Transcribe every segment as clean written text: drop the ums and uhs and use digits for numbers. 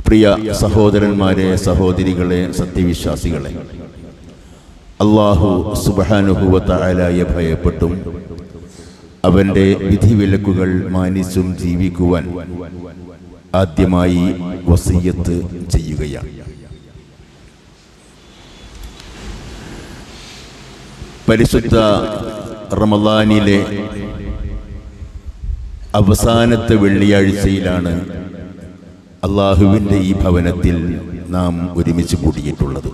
പ്രിയ സഹോദരന്മാരെ, സഹോദരികളെ, സത്യവിശ്വാസികളെ, അല്ലാഹു സുബ്ഹാനഹു വ തആലയെ ഭയപ്പെട്ടും അവൻ്റെ വിധിവിലക്കുകൾ മാനിച്ചും ജീവിക്കുവാൻ ആദ്യമായി വസിയ്യത്ത് ചെയ്യുകയാണ്. പരിശുദ്ധ റമളാനിലെ അവസാനത്തെ വെള്ളിയാഴ്ചയിലാണ് അള്ളാഹുവിൻ്റെ ഈ ഭവനത്തിൽ നാം ഒരുമിച്ച് കൂടിയിട്ടുള്ളത്.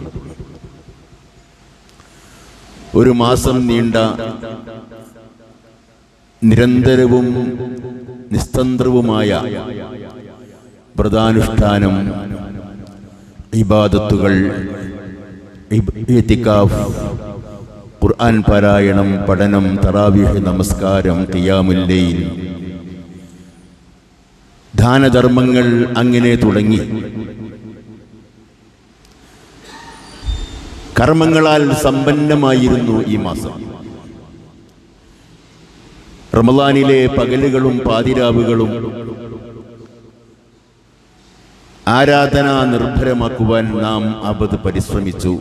ഒരു മാസം നീണ്ട നിരന്തരവും നിസ്തന്ത്രവുമായ വ്രതാനുഷ്ഠാനം, ഇബാദത്തുകൾ, ഇഅ്തികാഫ്, ഖുർആൻ പാരായണം, പഠനം, തറാവീഹ് നമസ്കാരം, ഖിയാമുൽ ലൈൽ, ദാനധർമ്മങ്ങൾ, അങ്ങനെ തുടങ്ങി കർമ്മങ്ങളാൽ സമ്പന്നമായിരുന്നു ഈ മാസം. റമളാനിലെ പകലുകളും പാതിരാവുകളും ആരാധന നിർഭരമാക്കുവാൻ നാം അബദ് പരിശ്രമിച്ചു.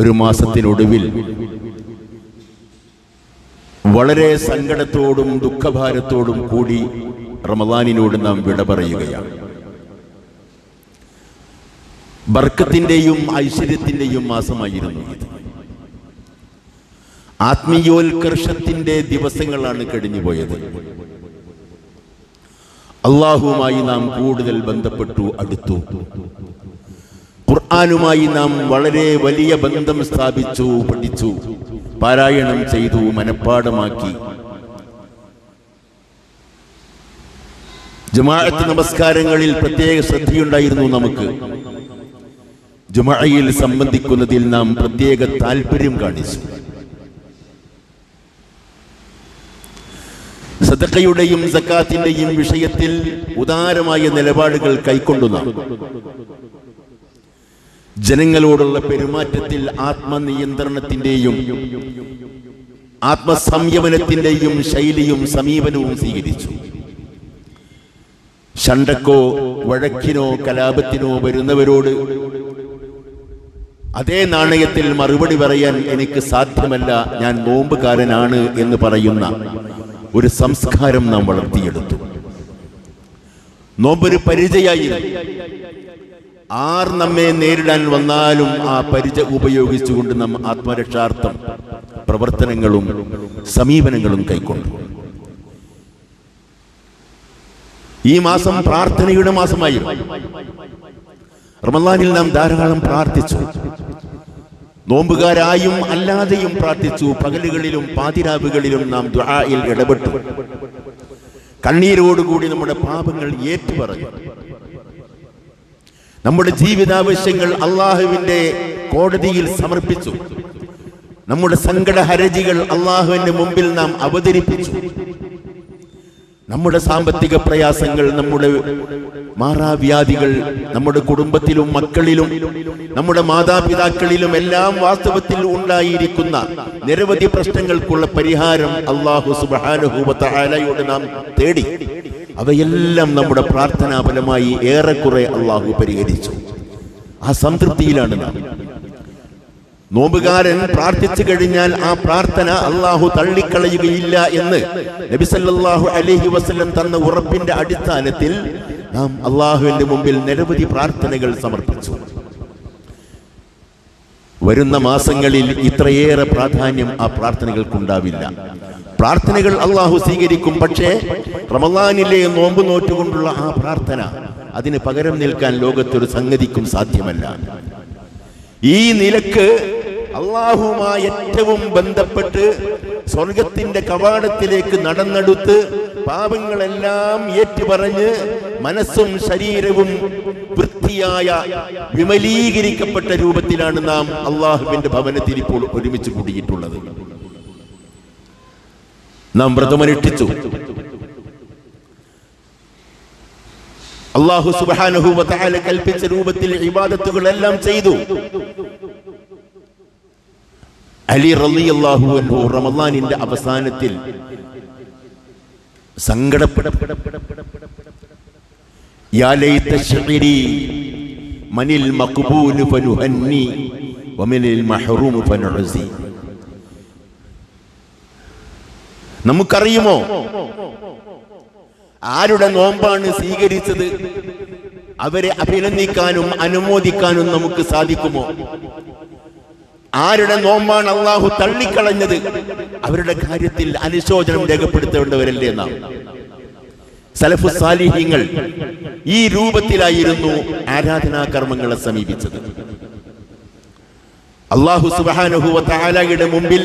ഒരു മാസത്തിനൊടുവിൽ വളരെ സങ്കടത്തോടും ദുഃഖഭാരത്തോടും കൂടി റമളാനിനോട് നാം വിട പറയുകയാണ്. ബർക്കത്തിന്റെയും ഐശ്വര്യത്തിന്റെയും മാസമായിരുന്നു ഇത്. ആത്മീയോത്കർഷത്തിന്റെ ദിവസങ്ങളാണ് കഴിഞ്ഞുപോയത്. അല്ലാഹുവുമായി നാം കൂടുതൽ ബന്ധപ്പെട്ടു, അടുത്തു. ഖുർആനുമായി നാം വളരെ വലിയ ബന്ധം സ്ഥാപിച്ചു, പഠിച്ചു, പാരായണം ചെയ്തു, മനഃപ്പാഠമാക്കി. ജുമാഅത്ത് നമസ്കാരങ്ങളിൽ പ്രത്യേക ശ്രദ്ധയുണ്ടായിരുന്നു നമുക്ക്. ജുമുഅയിൽ സംബന്ധിക്കുന്നതിൽ നാം പ്രത്യേക താല്പര്യം കാണിച്ചു. സദഖയുടെയും സക്കാത്തിന്റെയും വിഷയത്തിൽ ഉദാരമായ നിലപാടുകൾ കൈക്കൊണ്ടു നാം. ജനങ്ങളോടുള്ള പെരുമാറ്റത്തിൽ ആത്മനിയന്ത്രണത്തിന്റെയും ആത്മസംയമനത്തിന്റെയും ശൈലിയും സമീപനവും സ്വീകരിച്ചു. ശണ്ടക്കോ വഴക്കിനോ കലാപത്തിനോ വരുന്നവരോട് അതേ നാണയത്തിൽ മറുപടി പറയാൻ എനിക്ക് സാധ്യമല്ല, ഞാൻ നോമ്പുകാരനാണ് എന്ന് പറയുന്ന ഒരു സംസ്കാരം നാം വളർത്തിയെടുത്തു. നോമ്പൊരു പരിചയായിരുന്നു. ആർ നമ്മെ നേരിടാൻ വന്നാലും ആ പരിചയം ഉപയോഗിച്ചുകൊണ്ട് നാം ആത്മരക്ഷാർത്ഥം പ്രവർത്തനങ്ങളും സമീപനങ്ങളും കൈക്കൊണ്ടു. ഈ മാസം പ്രാർത്ഥനയുടെ മാസമായിരുന്നു. റമളാനിൽ നാം ധാരാളം പ്രാർത്ഥിച്ചു. നോമ്പുകാരായും അല്ലാതെയും പ്രാർത്ഥിച്ചു. പകലുകളിലും പാതിരാവുകളിലും നാം ദുആയിൽ ഇടപെട്ടു. കണ്ണീരോടുകൂടി നമ്മുടെ പാപങ്ങൾ ഏറ്റുപറഞ്ഞു. നമ്മുടെ ജീവിതാവശ്യങ്ങൾ അള്ളാഹുവിന്റെ കോടതിയിൽ സമർപ്പിച്ചു. നമ്മുടെ സങ്കടഹരജികൾ അള്ളാഹുവിന്റെ മുമ്പിൽ നാം അവതരിപ്പിച്ചു. നമ്മുടെ സാമ്പത്തിക പ്രയാസങ്ങൾ, നമ്മുടെ മാറാവ്യാധികൾ, നമ്മുടെ കുടുംബത്തിലും മക്കളിലും നമ്മുടെ മാതാപിതാക്കളിലും എല്ലാം വാസ്തവത്തിൽ ഉണ്ടായിരിക്കുന്ന നിരവധി പ്രശ്നങ്ങൾക്കുള്ള പരിഹാരം അല്ലാഹു സുബ്ഹാനഹു വ തആലയോട് നാം തേടി. അവയെല്ലാം നമ്മുടെ പ്രാർത്ഥനാ ഫലമായി ഏറെക്കുറെ അല്ലാഹു പരിഹരിച്ചു. ആ സംതൃപ്തിയിലാണ് നാം. നോമ്പുകാരൻ പ്രാർത്ഥിച്ചു കഴിഞ്ഞാൽ ആ പ്രാർത്ഥന അല്ലാഹു തള്ളിക്കളയുകയില്ല എന്ന് നബി സല്ലല്ലാഹു അലൈഹി വസല്ലം തന്ന ഉറപ്പിന്റെ അടിസ്ഥാനത്തിൽ നാം അല്ലാഹുവിന്റെ മുമ്പിൽ നിരവധി പ്രാർത്ഥനകൾ സമർപ്പിച്ചു. വരുന്ന മാസങ്ങളിൽ ഇത്രയേറെ പ്രാധാന്യം ആ പ്രാർത്ഥനകൾക്കുണ്ടാവില്ല. പ്രാർത്ഥനകൾ അല്ലാഹു സ്വീകരിക്കും. പക്ഷേ റമളാനിലെ നോമ്പ് നോറ്റുകൊണ്ടുള്ള ആ പ്രാർത്ഥന, അതിന് പകരം നിൽക്കാൻ ലോകത്തൊരു സംഗതിക്കും സാധ്യമല്ല. ഈ നിലക്ക് അല്ലാഹുവുമായി ഏറ്റവും ബന്ധപ്പെട്ട് സ്വർഗത്തിന്റെ കവാടത്തിലേക്ക് നടന്നെടുത്ത് പാപങ്ങളെല്ലാം ഏറ്റുപറഞ്ഞ് മനസ്സും ശരീരവും വൃത്തിയായ വിമലീകരിക്കപ്പെട്ട രൂപത്തിലാണ് നാം അല്ലാഹുവിന്റെ ഭവനത്തിൽ ഇപ്പോൾ ഒരുമിച്ച് കൂടിയിട്ടുള്ളത്. നാം വ്രതമനുഷ്ഠിച്ചു. അല്ലാഹു സുബ്ഹാനഹു വ തആല കൽപ്പിച്ച രൂപത്തിൽ ഇബാദത്തുകളെല്ലാം ചെയ്തു. അലി റളിയല്ലാഹു അൻഹു റമളാനിന്റെ അവസാനത്തിൽ സങ്കടപ്പെടപ്പെട യാ ലൈത ശഇരി മനിൽ മഖ്ബൂൽ ഫനുഹന്നി വമിനിൽ മഹ്റൂം ഫനുഅസി. നമുക്കറിയുമോ ആരുടെ നോമ്പാണ് സ്വീകരിച്ചത്? അവരെ അഭിനന്ദിക്കാനും അനുമോദിക്കാനും നമുക്ക് സാധിക്കുമോ? ആരുടെ നോമ്പാണ് അള്ളാഹു തള്ളിക്കളഞ്ഞത്? അവരുടെ കാര്യത്തിൽ അനുശോചനം രേഖപ്പെടുത്തേണ്ടവരല്ലേ നാം? സലഫു സാലിഹീങ്ങൾ ഈ രൂപത്തിലായിരുന്നു ആരാധനാ കർമ്മങ്ങളെ സമീപിച്ചത്. അല്ലാഹു സുബ്ഹാനഹു വ തആലയുടെ മുമ്പിൽ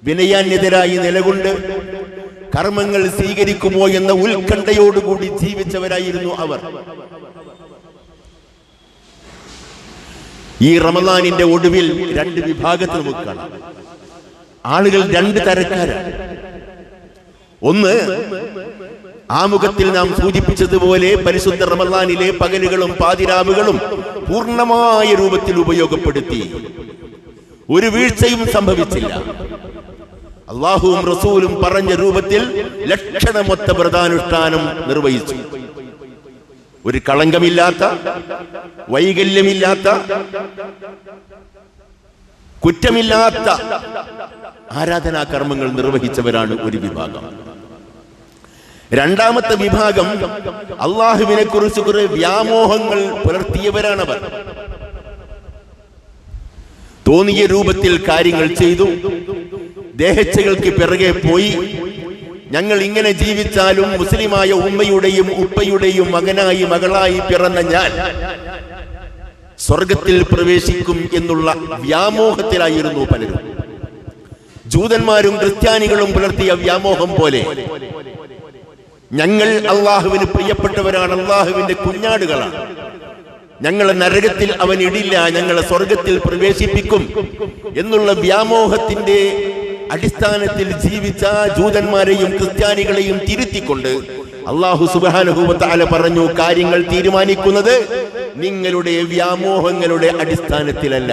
വിനയാന്യതരായി നിലകൊണ്ട് കർമ്മങ്ങൾ സ്വീകരിക്കുമോ എന്ന ഉത്കണ്ഠയോടുകൂടി ജീവിച്ചവരായിരുന്നു അവർ. ഈ റമദാനിന്റെ ഒടുവിൽ രണ്ട് വിഭാഗത്തെ നമുക്ക് കാണാം. ആളുകൾ രണ്ട് തരക്കാരാണ്. ഒന്ന്, ആമുഖത്തിൽ നാം സൂചിപ്പിച്ചതുപോലെ പരിശുദ്ധ റമദാനിലെ പകലുകളും പാതിരാവുകളും പൂർണ്ണമായ രൂപത്തിൽ ഉപയോഗപ്പെടുത്തി ഒരു വീഴ്ചയും സംഭവിച്ചില്ല. അല്ലാഹുവും റസൂലും പറഞ്ഞ രൂപത്തിൽ ലക്ഷണമൊത്ത വ്രതാനുഷ്ഠാനം നിർവഹിച്ചു. ഒരു കളങ്കമില്ലാത്ത, വൈകല്യമില്ലാത്ത, കുറ്റമില്ലാത്ത ആരാധനാ കർമ്മങ്ങൾ നിർവഹിച്ചവരാണ് ഒരു വിഭാഗം. രണ്ടാമത്തെ വിഭാഗം അള്ളാഹുവിനെ കുറിച്ച് കുറെ വ്യാമോഹങ്ങൾ പുലർത്തിയവരാണവർ. തോന്നിയ രൂപത്തിൽ കാര്യങ്ങൾ ചെയ്തു, ദേഹച്ചകൾക്ക് പിറകെ പോയി. ഞങ്ങൾ ഇങ്ങനെ ജീവിച്ചാലും മുസ്ലിമായ ഉമ്മയുടെയും ഉപ്പയുടെയും മകനായി മകളായി പിറന്ന ഞാൻ സ്വർഗത്തിൽ പ്രവേശിക്കും എന്നുള്ള വ്യാമോഹത്തിലായിരുന്നു പലരും. ജൂതന്മാരും ക്രിസ്ത്യാനികളും പുലർത്തിയ വ്യാമോഹം പോലെ ഞങ്ങൾ അള്ളാഹുവിന് പ്രിയപ്പെട്ടവരാണ്, അള്ളാഹുവിന്റെ കുഞ്ഞാടുകളാണ്, ഞങ്ങളെ നരകത്തിൽ അവൻ ഇടില്ല, ഞങ്ങളെ സ്വർഗത്തിൽ പ്രവേശിപ്പിക്കും എന്നുള്ള വ്യാമോഹത്തിന്റെ അടിസ്ഥാനത്തിൽ ജീവിച്ച ജൂതന്മാരെയും ക്രിസ്ത്യാനികളെയും തിരുത്തിക്കൊണ്ട് അല്ലാഹു സുബ്ഹാനഹു വ തആല പറഞ്ഞു, കാര്യങ്ങൾ തീരുമാനിക്കുന്നത് നിങ്ങളുടെ വ്യാമോഹങ്ങളുടെ അടിസ്ഥാനത്തിലല്ല.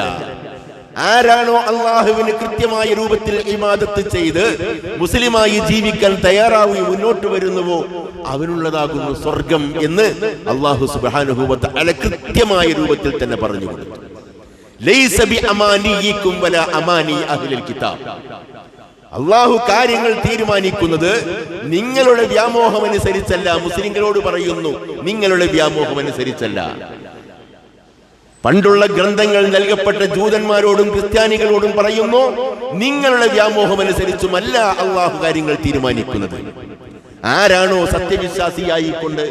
ആരാണോ അള്ളാഹുവിന് കൃത്യമായ രൂപത്തിൽ ഇബാദത്ത് ചെയ്ത് മുസ്ലിമായി ജീവിക്കാൻ തയ്യാറായി മുന്നോട്ട് വരുന്നുവോ അവനുള്ളതാകുന്നു സ്വർഗം എന്ന് അല്ലാഹു സുബ്ഹാനഹു വ തആല കൃത്യമായ രൂപത്തിൽ തന്നെ പറഞ്ഞു കൊടുത്തു. ലൈസ ബി അമാനിയിക്കും വല അമാനി അഹ്ലിൽ കിതാബ്. അള്ളാഹു കാര്യങ്ങൾ തീരുമാനിക്കുന്നത് നിങ്ങളുടെ വ്യാമോഹം അനുസരിച്ചല്ല. മുസ്ലിങ്ങളോട് പറയുന്നു, നിങ്ങളുടെ വ്യാമോഹം അനുസരിച്ചല്ല. പണ്ടുള്ള ഗ്രന്ഥങ്ങൾ നൽകപ്പെട്ട ജൂതന്മാരോടും ക്രിസ്ത്യാനികളോടും പറയുന്നു, നിങ്ങളുടെ വ്യാമോഹം അനുസരിച്ചുമല്ല അള്ളാഹു കാര്യങ്ങൾ തീരുമാനിക്കുന്നത്. ആരാണോ സത്യവിശ്വാസിയായിക്കൊണ്ട്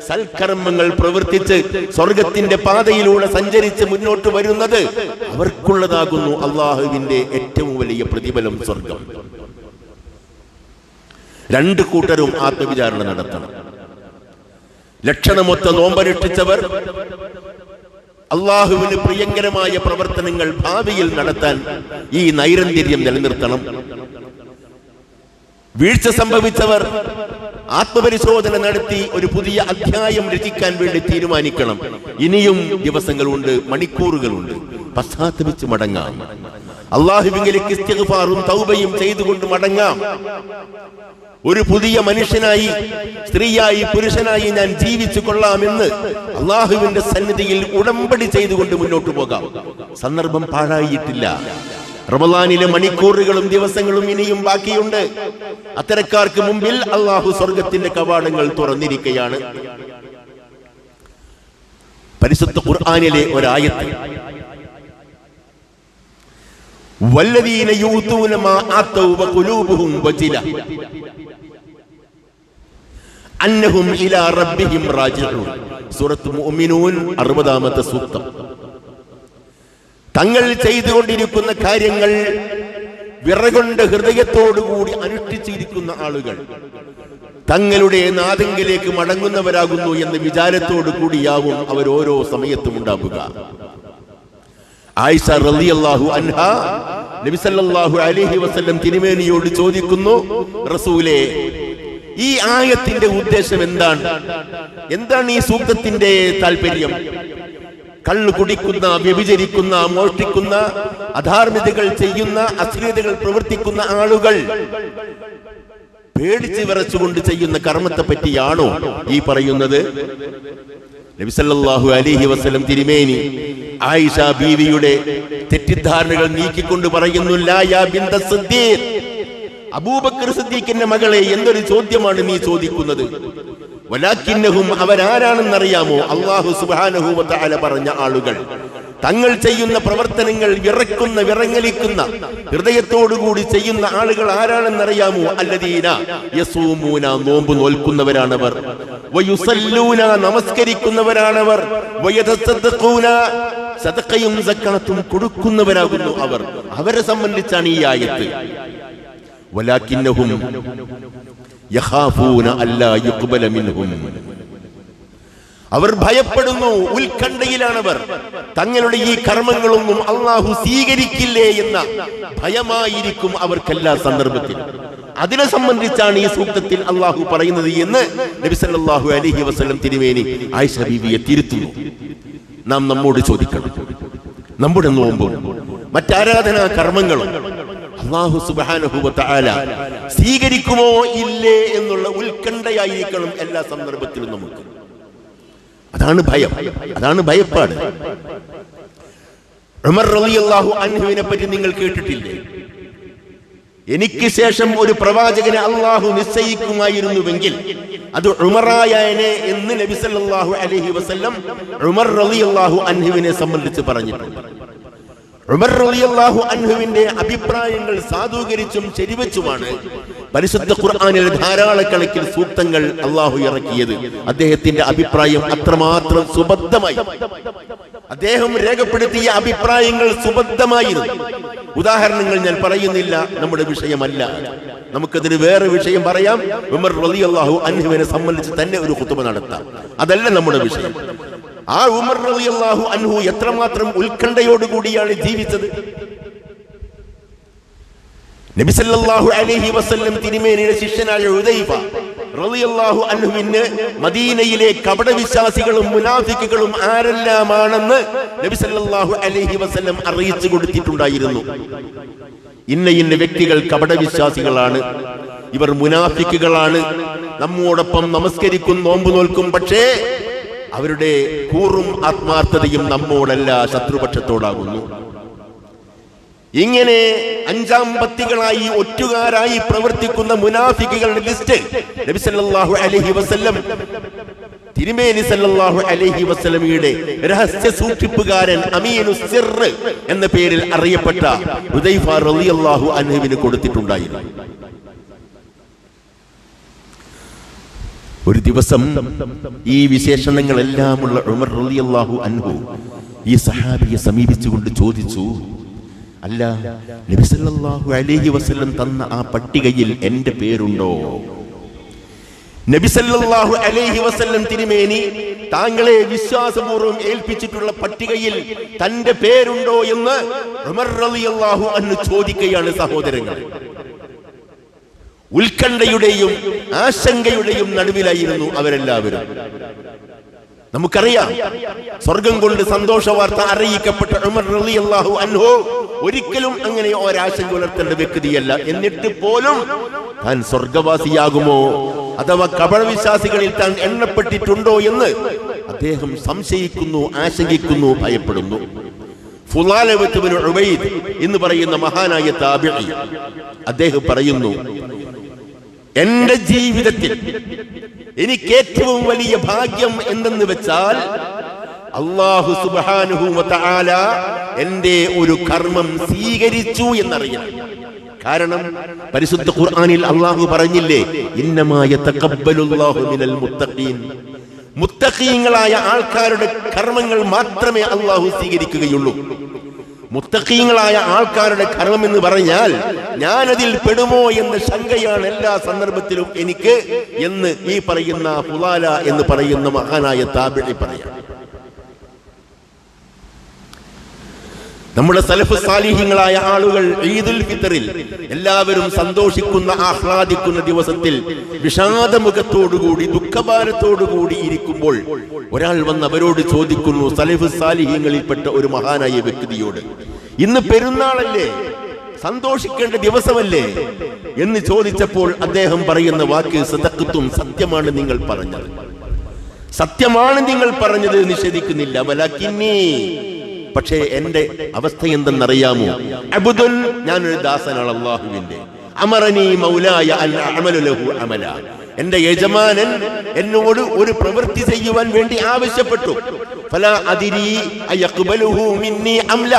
സൽക്കർമ്മങ്ങൾ പ്രവർത്തിച്ച് സ്വർഗത്തിന്റെ പാതയിലൂടെ സഞ്ചരിച്ച് മുന്നോട്ട് വരുന്നത് അവർക്കുള്ളതാകുന്നു അള്ളാഹുവിന്റെ ഏറ്റവും വലിയ പ്രതിഫലം, സ്വർഗം. രണ്ടു കൂട്ടരും ആത്മവിചാരണ നടത്തണം. ലക്ഷണമൊത്ത നോമ്പനുഷ്ഠിച്ചവർ അള്ളാഹുവിന് പ്രിയങ്കരമായ പ്രവർത്തനങ്ങൾ ഭാവിയിൽ നടത്താൻ ഈ നൈരന്തര്യം നിലനിർത്തണം. വീഴ്ച സംഭവിച്ചവർ ആത്മപരിശോധന നടത്തി ഒരു പുതിയ അധ്യായം രചിക്കാൻ വേണ്ടി തീരുമാനിക്കണം. ഇനിയും ദിവസങ്ങളുണ്ട്, മണിക്കൂറുകളുണ്ട്, പശ്ചാത്തപിച്ച് മടങ്ങാം. അള്ളാഹുവിലേക്ക് ഇസ്തിഗ്ഫാറും തൗബയും ചെയ്തുകൊണ്ട് മടങ്ങാം. ഒരു പുതിയ മനുഷ്യനായി, സ്ത്രീയായി, പുരുഷനായി ഞാൻ ജീവിച്ചു കൊള്ളാമെന്ന് അള്ളാഹുവിന്റെ സന്നിധിയിൽ ഉടമ്പടി ചെയ്തുകൊണ്ട് മുന്നോട്ട് പോകാം. സന്ദർഭം പാഴായിട്ടില്ല. റമളാനിലെ മണിക്കൂറുകളും ദിവസങ്ങളും ഇനിയും ബാക്കിയുണ്ട്. അത്തരക്കാർക്ക് മുമ്പിൽ അള്ളാഹു സ്വർഗത്തിന്റെ കവാടങ്ങൾ തുറന്നിരിക്കുകയാണ്. പരിശുദ്ധ ഖുർആനിലെ ഒരായത്ത്, വല്ലദീന യൂതൂന മാ ആതൗ വഖുലൂബുഹും വജില അന്നഹും ഇലാ റബ്ബിഹിം റാജിഊൻ. സൂറത്ത് മുഅ്മിനൂൻ 60-ാമത്തെ സൂക്തം. തങ്ങൾ ചെയ്തുകൊണ്ടിരിക്കുന്ന കാര്യങ്ങൾ വിറകൊണ്ട് ഹൃദയത്തോടുകൂടി അനുഷ്ഠിച്ചിരിക്കുന്ന ആളുകൾ തങ്ങളുടെ നാഥങ്കിലേക്ക് മടങ്ങുന്നവരാകുന്നു എന്ന വിചാരത്തോടു കൂടിയാവും അവർ ഓരോ സമയത്തും ഉണ്ടാവുക. ആയിഷ റളിയല്ലാഹു അൻഹാ നബി സല്ലല്ലാഹു അലൈഹി വസല്ലം തിരുമേനിയോട് ചോദിക്കുന്നു, റസൂലേ, ഈ ആയത്തിന്റെ ഉദ്ദേശം എന്താണ്? എന്താണ് ഈ സൂക്തത്തിന്റെ താല്പര്യം? കള്ളു കുടിക്കുന്ന, വ്യഭിചരിക്കുന്ന, മോഷ്ടിക്കുന്ന, അധാർമികതകൾ ചെയ്യുന്ന, അശ്ലീലതകൾ പ്രവർത്തിക്കുന്ന ആളുകൾ പേടിച്ച് വിറച്ചുകൊണ്ട് ചെയ്യുന്ന കർമ്മത്തെ പറ്റിയാണോ ഈ പറയുന്നത്? നബി സല്ലല്ലാഹു അലൈഹി വസല്ലം തിരുമേനി ആയിഷ ബീവിയുടെ തെറ്റിദ്ധാരണകൾ നീക്കിക്കൊണ്ട് പറയുന്നു, ലാ യാ ബിന്ത സിദ്ദീഖ്, അബൂബക്കർ സിദ്ദീഖിന്റെ മകളെ, എന്തൊരു ചോദ്യമാണ് നീ ചോദിക്കുന്നത്? വലാകിന്നഹും, അവരാരാണെന്നറിയാമോ? അല്ലാഹു സുബ്ഹാനഹു വ തആല പറഞ്ഞ ആളുകൾ തങ്ങൾ ചെയ്യുന്ന പ്രവർത്തനങ്ങൾ വിറങ്ങലിക്കുന്ന ഹൃദയത്തോടുകൂടി ചെയ്യുന്ന ആളുകൾ ആരാണെന്നറിയാമോ? അല്ലദീന യസൂമൂന, നോമ്പ് നോൽക്കുന്നവരാണവർ, വയുസല്ലൂന, നമസ്കരിക്കുന്നവരാണവർ, വയതസദ്ദഖൂന, സദഖയും സക്കാത്തും കൊടുക്കുന്നവരാകുന്നു അവർ. അവരെ സംബന്ധിച്ചാണ് ഈ ആയത്ത്. വലാകിന്നഹും യഖാഫൂന അല്ലാ യുഖ്ബല മിൻഹും, അവർ ഭയപ്പെടുന്നു, ഉത്കണ്ഠയിലാണവർ, തങ്ങളുടെ ഈ കർമ്മങ്ങളൊന്നും അള്ളാഹു സ്വീകരിക്കില്ലേ എന്ന ഭയമായിരിക്കും അവർക്കെല്ലാ സന്ദർഭത്തിലും. അതിനെ സംബന്ധിച്ചാണ് ഈ സൂക്തത്തിൽ അള്ളാഹു പറയുന്നത് എന്ന് നബി സല്ലല്ലാഹു അലൈഹി വസല്ലം തിരുമേനി ആയിഷ ബീവിയെ തിരുത്തുന്നു. നാം നമ്മോട് ചോദിക്കണം, നമ്മുടെ നോമ്പും മറ്റാരാധനാ കർമ്മങ്ങളും അല്ലാഹു സുബ്ഹാനഹു വ തആല സ്വീകരിക്കുമോ ഇല്ലേ എന്നുള്ള ഉത്കണ്ഠയായിരിക്കണം എല്ലാ സന്ദർഭത്തിലും നമുക്ക്. അതാണ് ഭയം, അതാണ് ഭയപ്പാട്. ഉമർ റളിയല്ലാഹു അൻഹുവിനെ പറ്റി നിങ്ങൾ കേട്ടിട്ടില്ലേ? എനിക്ക് ശേഷം ഒരു പ്രവാചകനെ അള്ളാഹു നിശ്ചയിക്കുമായിരുന്നുവെങ്കിൽ അത് ഉമറായനെ എന്ന് നബി സല്ലല്ലാഹു അലൈഹി വസല്ലം ഉമർ റളിയല്ലാഹു അൻഹുവിനെ സംബന്ധിച്ച് പറഞ്ഞിട്ടുണ്ട്. ഉമർ റളിയല്ലാഹു അൻഹുവിന്റെ അഭിപ്രായങ്ങൾ സാധൂകരിച്ചും ശരിവെച്ചുമാണ് പരിശുദ്ധ ഖുർആനിൽ ധാരാളക്കണക്കിൽ സൂക്തങ്ങൾ അള്ളാഹു ഇറക്കിയത്. അദ്ദേഹത്തിന്റെ അഭിപ്രായം അത്രമാത്രം സുബദ്ധമായി, അദ്ദേഹം രേഖപ്പെടുത്തിയ അഭിപ്രായങ്ങൾ സുബദ്ധമായിരുന്നു. ഉദാഹരണങ്ങൾ ഞാൻ പറയുന്നില്ല, നമ്മുടെ വിഷയമല്ല. നമുക്കതിന് വേറെ വിഷയം പറയാം. ഉമർ റളിയല്ലാഹു അൻഹുവിനെ സംബന്ധിച്ച് തന്നെ ഒരു ഖുതുബ നടത്താം. അതല്ല നമ്മുടെ വിഷയം. ആ ഉമർ റളിയല്ലാഹു അൻഹു എത്രമാത്രം ഉത്കണ്ഠയോടുകൂടിയാണ് ജീവിച്ചത്. നബി സല്ലല്ലാഹു അലൈഹി വസല്ലം തിരുമേനിയുടെ ശിഷ്യനായ ഹുദൈഫ റളിയല്ലാഹു അൻഹുവിന് മദീനയിലെ കപടവിശ്വാസികളും മുനാഫിക്കുകളും ആരെല്ലാമാണെന്ന് നബി സല്ലല്ലാഹു അലൈഹി വസല്ലം അറിയിച്ചു കൊടുത്തിട്ടുണ്ടായിരുന്നു. ഇന്ന വ്യക്തികൾ കപടവിശ്വാസികളാണ്, ഇവർ മുനാഫിക്കുകളാണ്, നമ്മോടൊപ്പം നമസ്കരിക്കും, നോമ്പ് നോൽക്കും, പക്ഷേ അവരുടെ കൂറും ആത്മാർത്ഥതയും നമ്മോടല്ല, ശത്രുപക്ഷത്തോടാകുന്നു. ഇങ്ങനെ അഞ്ചാം പത്തികളായി ഒറ്റുകാരായി പ്രവർത്തിക്കുന്ന മുനാഫിക്കുകളുടെ ലിസ്റ്റ് നബി സല്ലല്ലാഹു അലൈഹി വസല്ലം തിരുമേനി സല്ലല്ലാഹു അലൈഹി വസല്ലമയുടെ രഹസ്യ സൂക്ഷിപ്പുകാരൻ അമീനുസ് സിർറ് എന്ന പേരിൽ അറിയപ്പെട്ട ഹുദൈഫ റളിയല്ലാഹു അൻഹുവിന് കൊടുത്തിട്ടുണ്ടായിരുന്നു. ഒരു ദിവസം ഈ വിശേഷണങ്ങളെല്ലാമുള്ള ഉമർ റളിയല്ലാഹു അൻഹു ഈ സഹാബിയെ സമീപിച്ചുകൊണ്ട് ചോദിച്ചു, അല്ല, നബി സല്ലല്ലാഹു അലൈഹി വസല്ലം തന്ന ആ പട്ടികയിൽ എന്റെ പേരുണ്ടോ? നബി സല്ലല്ലാഹു അലൈഹി വസല്ലം തിരുമേനി താങ്കളെ വിശ്വാസപൂർവ്വം ഏൽപ്പിച്ചിട്ടുള്ള പട്ടികയിൽ തന്റെ പേരുണ്ടോ എന്ന് ഉമർ റളിയല്ലാഹു അൻഹു ചോദിക്കുകയാണ്. സഹോദരങ്ങൾ, ഉത്കണ്ഠയുടെയും ആശങ്കയുടെയും നടുവിലായിരുന്നു അവരെല്ലാവരും. നമുക്കറിയാം, സ്വർഗം കൊണ്ട് സന്തോഷ വാർത്ത അറിയിക്കപ്പെട്ട ഉമർ റളിയല്ലാഹു അൻഹു ഒരിക്കലും അങ്ങനെ ഒരാശങ്ക പുലർത്തേണ്ട വ്യക്തിയല്ല. എന്നിട്ട് പോലും താൻ സ്വർഗവാസിയാകുമോ അഥവാ കപടവിശ്വാസികളിൽ താൻ എണ്ണപ്പെട്ടിട്ടുണ്ടോ എന്ന് അദ്ദേഹം സംശയിക്കുന്നു, ആശങ്കിക്കുന്നു, ഭയപ്പെടുന്നു. ഫുളാല ഇബ്നു ഉബൈദ് എന്ന് പറയുന്ന മഹാനായ താബിഈ അദ്ദേഹം പറയുന്നു, എന്റെ ജീവിതത്തിൽ എനിക്ക് ഏറ്റവും വലിയ ഭാഗ്യം എന്തെന്ന് വെച്ചാൽ അല്ലാഹു സുബ്ഹാനഹു വ തആല എന്റെ ഒരു കർമ്മം സ്വീകരിച്ചു എന്നറിയണം. കാരണം പരിശുദ്ധ ഖുർആനിൽ അല്ലാഹു പറഞ്ഞില്ലേ, ഇന്നമാ യതഖബ്ബലുല്ലാഹു മിനൽ മുത്തഖീൻ, മുത്തഖീങ്ങളായ ആൾക്കാരുടെ കർമ്മങ്ങൾ മാത്രമേ അല്ലാഹു സ്വീകരിക്കുകയുള്ളൂ. മുത്തഖീങ്ങളായ ആൾക്കാരുടെ കർമ്മം എന്ന് പറഞ്ഞാൽ ഞാനതിൽ പെടുമോ എന്ന ശങ്കയാണ് എല്ലാ സന്ദർഭത്തിലും എനിക്ക് എന്ന് ഈ പറയുന്ന ഫുളാല എന്ന് പറയുന്ന മഹാനായ താബിഈ പറയാം. നമ്മുടെ സലഫ് സാലിഹീങ്ങളായ ആളുകൾ ഈദുൽ ഫിത്റിൽ എല്ലാവരും സന്തോഷിക്കുന്ന, ആഹ്ലാദിക്കുന്ന ദിവസത്തിൽ വിഷാദമുഖത്തോടുകൂടി, ദുഃഖഭാരത്തോടുകൂടി ഇരിക്കുമ്പോൾ ഒരാൾ വന്ന് അവരോട് ചോദിക്കുന്നു, സലഫ് സാലിഹീങ്ങളിൽപ്പെട്ട ഒരു മഹാനായ വ്യക്തിയോട്, ഇന്ന് പെരുന്നാളല്ലേ, സന്തോഷിക്കേണ്ട ദിവസമല്ലേ എന്ന് ചോദിച്ചപ്പോൾ അദ്ദേഹം പറയുന്ന വാക്ക് സദഖ്തും, സത്യമാണ് നിങ്ങൾ പറഞ്ഞത്, സത്യമാണ് നിങ്ങൾ പറഞ്ഞത്, നിഷേധിക്കുന്നില്ല. വലകിന്നി, പക്ഷേ എന്റെ അവസ്ഥ എന്തെന്നറിയാമോ? അബ്ദുൻ, ഞാനൊരു ദാസനാണ് അല്ലാഹുവിന്റെ. അമറനി മൗലായ അൻ അഅമലു ലഹു അമല, എന്റെ യജമാനൻ എന്നോട് ഒരു പ്രവൃത്തി ചെയ്യുവാൻ വേണ്ടി ആവശ്യപ്പെട്ടു. ഫലാ അദ്രി അയഖ്ബലുഹു മിന്നി അംല,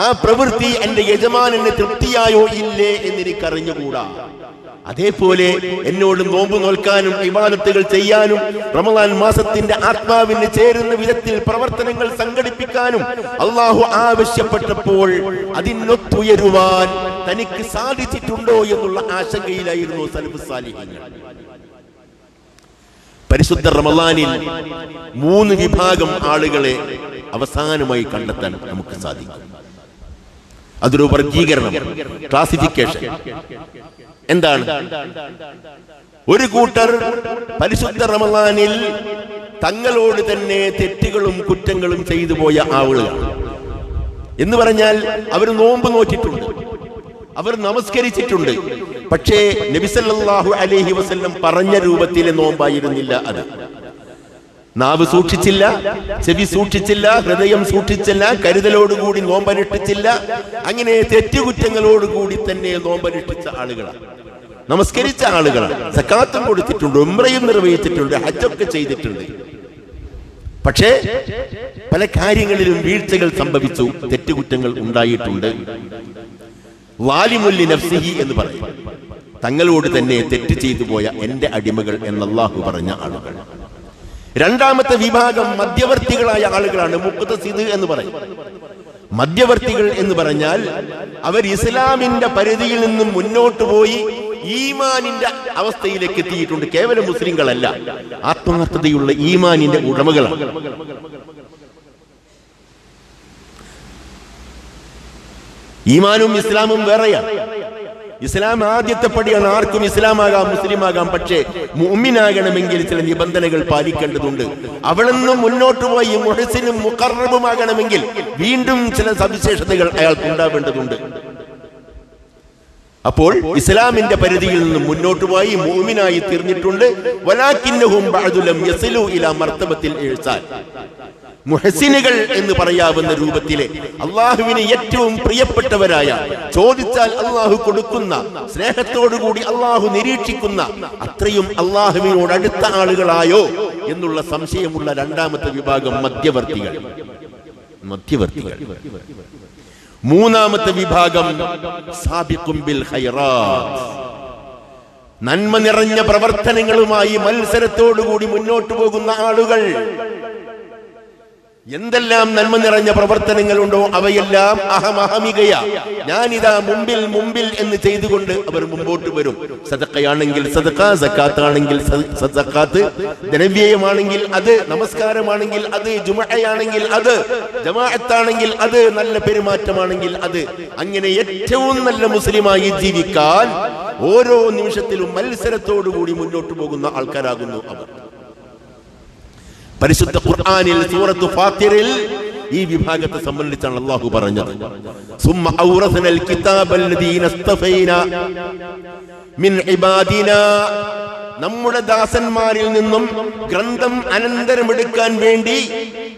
ആ പ്രവൃത്തി എന്റെ യജമാനന് തൃപ്തിയായോ ഇല്ലേ എന്നെനിക്കറിഞ്ഞുകൂടാ. അതേപോലെ എന്നോട് നോമ്പ് നോൽക്കാനും ഇബാദത്തുകൾ ചെയ്യാനും റമളാൻ മാസത്തിന്റെ ആത്മാവിന് ചേരുന്ന വിധത്തിൽ പ്രവർത്തനങ്ങൾ സംഘടിപ്പിക്കാനും അള്ളാഹു ആവശ്യപ്പെട്ടപ്പോൾ അതിനൊത്തുയരുവാൻ തനിക്ക് സാധിച്ചിട്ടുണ്ടോ എന്നുള്ള ആശങ്കയിലായിരുന്നു സലഫ് സാലിഹീങ്ങൾ. പരിശുദ്ധ റമളാനിൽ 3 വിഭാഗം ആളുകളെ അവസാനമായി കണ്ടെത്താൻ നമുക്ക് സാധിക്കും. അതൊരു വർഗീകരണം, ക്ലാസിഫിക്കേഷൻ. എന്താണ്? ഒരു കൂട്ടർ പരിശുദ്ധ റമളാനിൽ തങ്ങളോട് തന്നെ തെറ്റുകളും കുറ്റങ്ങളും ചെയ്തു പോയ ആളുകളാണ്. എന്ന് പറഞ്ഞാൽ അവർ നോമ്പ് നോറ്റിട്ടുണ്ട്, അവർ നമസ്കരിച്ചിട്ടുണ്ട്, പക്ഷേ നബി സല്ലല്ലാഹു അലൈഹി വസല്ലം പറഞ്ഞ രൂപത്തിലെ നോമ്പായിരുന്നില്ല അത്. നാവ് സൂക്ഷിച്ചില്ല, ചെവി സൂക്ഷിച്ചില്ല, ഹൃദയം സൂക്ഷിച്ചില്ല, കരുതലോടുകൂടി നോമ്പനുഷ്ഠിച്ചില്ല. അങ്ങനെ തെറ്റുകുറ്റങ്ങളോടുകൂടി തന്നെ നോമ്പനുഷ്ഠിച്ച ആളുകളാണ്, നമസ്കരിച്ച ആളുകളാണ്, സക്കാത്തും കൊടുത്തിട്ടുണ്ട്, ഉംറയും നിർവഹിച്ചിട്ടുണ്ട്, ഹജ്ജൊക്കെ ചെയ്തിട്ടുണ്ട്. പക്ഷേ പല കാര്യങ്ങളിലും വീഴ്ചകൾ സംഭവിച്ചു, തെറ്റുകുറ്റങ്ങൾ ഉണ്ടായിട്ടുണ്ട്. വാലിമുല്ലി നഫ്സിഹി എന്ന് പറയും, തങ്ങളോട് തന്നെ തെറ്റ് ചെയ്തു പോയ എന്റെ അടിമകൾ എന്ന് അല്ലാഹു പറഞ്ഞ ആളുകൾ. രണ്ടാമത്തെ വിഭാഗം മധ്യവർത്തികളായ ആളുകളാണ്, മുഖ്തസിദ് എന്ന് പറയും. മധ്യവർത്തികൾ എന്ന് പറഞ്ഞാൽ അവർ ഇസ്ലാമിന്റെ പരിധിയിൽ നിന്നും മുന്നോട്ട് പോയി ഈമാനിന്റെ അവസ്ഥയിലേക്ക് എത്തിയിട്ടുണ്ട്. കേവലം മുസ്ലിങ്ങളല്ല, ആത്മാർത്ഥതയുള്ള ഈമാനിന്റെ ഉടമകളാണ്. ഈമാനും ഇസ്ലാമും വേറെയാണ്. ഇസ്ലാം ആദ്യത്തെ പടിയാണ്. ആർക്കും ഇസ്ലാമാകാം, മുസ്ലിമാകാം. പക്ഷേ മുഅ്മിനാകണമെങ്കിൽ ചില നിബന്ധനകൾ പാലിക്കേണ്ടതുണ്ട്. അവിടെ നിന്നും മുന്നോട്ട് പോയി മുഹ്സിനും മുഖറബുമാകണമെങ്കിൽ വീണ്ടും ചില സവിശേഷതകൾ അയാൾക്ക് ഉണ്ടാവേണ്ടതുണ്ട്. അപ്പോൾ ഇസ്ലാമിന്റെ പരിധിയിൽ നിന്നും മുന്നോട്ട് പോയി മുഅ്മിനായി തീർന്നിട്ടുണ്ട്. വലാകിന്നഹും ബഅദു ലം യസിലു ഇലാ മർത്തബത്തിൽ ഇഹ്സാൻ, മുഹ്സിനുകൾ എന്ന് പറയാവുന്ന രൂപത്തിലെ അള്ളാഹുവിന് ഏറ്റവും പ്രിയപ്പെട്ടവരായ, ചോദിച്ചാൽ അള്ളാഹു കൊടുക്കുന്ന, സ്നേഹത്തോടുകൂടി അള്ളാഹു നിരീക്ഷിക്കുന്ന അത്രയും അള്ളാഹുവിനോട് അടുത്ത ആളുകളായോ എന്നുള്ള സംശയമുള്ള രണ്ടാമത്തെ വിഭാഗം മധ്യവർത്തികൾ. മൂന്നാമത്തെ വിഭാഗം സാബിഖും ബിൽ ഖൈറാത്ത്, നന്മ നിറഞ്ഞ പ്രവർത്തനങ്ങളുമായി മത്സരത്തോടുകൂടി മുന്നോട്ട് പോകുന്ന ആളുകൾ. എന്തെല്ലാം നന്മ നിറഞ്ഞ പ്രവർത്തനങ്ങളുണ്ടോ അവയെല്ലാം അഹമഹമികയ, ഞാനിതാ മുമ്പിൽ എന്ന് ചെയ്തുകൊണ്ട് അവർ മുമ്പോട്ട് വരും. സദഖയാണെങ്കിൽ സദഖ, സക്കാത്താണെങ്കിൽ സക്കാത്ത്, ദ്രവ്യമാണെങ്കിൽ അത്, നമസ്കാരമാണെങ്കിൽ അത്, ജുമുഅയാണെങ്കിൽ അത്, ജമാഅത്താണെങ്കിൽ അത്, നല്ല പെരുമാറ്റമാണെങ്കിൽ അത്. അങ്ങനെ ഏറ്റവും നല്ല മുസ്ലിമായി ജീവിക്കാൻ ഓരോ നിമിഷത്തിലും മത്സരത്തോടുകൂടി മുന്നോട്ട് പോകുന്ന ആൾക്കാരാകുന്നു അവർ. പരിശുദ്ധ ഖുർആനിൽ സൂറത്ത് ഫാത്തിറിൽ ഈ വിഭാഗത്തെ സംബന്ധിച്ചാണ് അല്ലാഹു പറഞ്ഞത്. സുമ്മ ഔറസനൽ കിതാബല്ലദീന ഇസ്തഫൈനാ മിൻ ഇബാദിനാ, നമ്മുടെ ദാസന്മാരിൽ നിന്നും ഗ്രന്ഥം അനന്തരമെടുക്കാൻ വേണ്ടി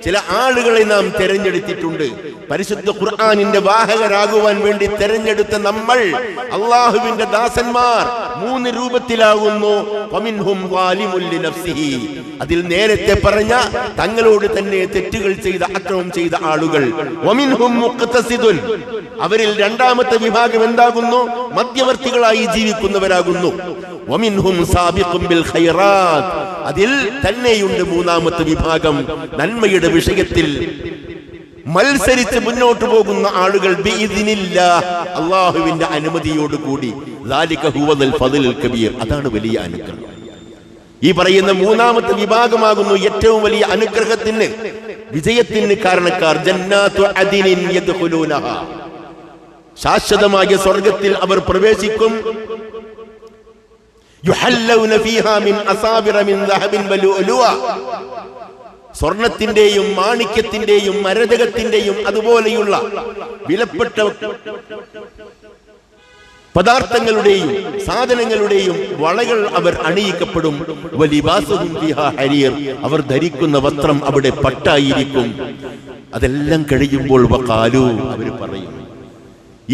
ചില ആളുകളെ നാം തെരഞ്ഞെടുത്തിട്ടുണ്ട്. പരിശുദ്ധ ഖുർആനിന്റെ വാഹകരാകുവാൻ വേണ്ടി തെരഞ്ഞെടുത്ത നമ്മൾ, അള്ളാഹുവിന്റെ ദാസന്മാർ 3 രൂപത്തിലാകുന്നു. ഫമിൻഹും ളാലിമുൻ ലിനഫ്സിഹി, അതിൽ നേരത്തെ പറഞ്ഞ തങ്ങളോട് തന്നെ തെറ്റുകൾ ചെയ്ത, അക്രമം ചെയ്ത ആളുകൾ. വമിൻഹും മുഖ്തസിദുൻ, അവരിൽ രണ്ടാമത്തെ വിഭാഗം എന്താകുന്നു? മധ്യവർത്തികളായി ജീവിക്കുന്നവരാകുന്നു. വമിൻഹും സാബിഖും ബിൽ ഖൈറാത്ത്, അതിൽ തന്നെയുണ്ട് മൂന്നാമത്തെ വിഭാഗം, നന്മയുടെ വിഷയത്തിൽ മത്സരിച്ച് മുന്നോട്ട് പോകുന്ന ആളുകൾ. ബിഇദ്നില്ലാഹ്, അല്ലാഹുവിന്റെ അനുമതിയോടുകൂടി. ദാലിക ഹുവൽ ഫദ്ലുൽ കബീർ, അതാണ് വലിയ അനുഗ്രഹം. ഈ പറയുന്ന മൂന്നാമത്തെ വിഭാഗമാകുന്നു ഏറ്റവും വലിയ അനുഗ്രഹത്തിന്, വിജയത്തിന് കാരണക്കാർ. ജന്നാത്തു അദിനിൻ യദ്ഖുലൂനഹാ, ശാശ്വതമായ സ്വർഗ്ഗത്തിൽ അവർ പ്രവേശിക്കും. യുഹല്ലൗന ഫീഹാ മിൻ അസാബിറ മിൻ ദഹബിൻ വലുഅലുവ, സ്വർണത്തിന്റെയും മാണിക്യത്തിന്റെയും മരതകത്തിന്റെയും അതുപോലെയുള്ള വിലപ്പെട്ട പദാർത്ഥങ്ങളുടെയും സാധനങ്ങളുടെയും വളകൾ അവർ അണിയിക്കപ്പെടും. വലിബാസുഹും ഫീഹാ ഹരീർ, അവർ ധരിക്കുന്ന വസ്ത്രം അവിടെ പട്ടായിരിക്കും. അതെല്ലാം കഴിയുമ്പോൾ വഖാലു, അവർ പറയും,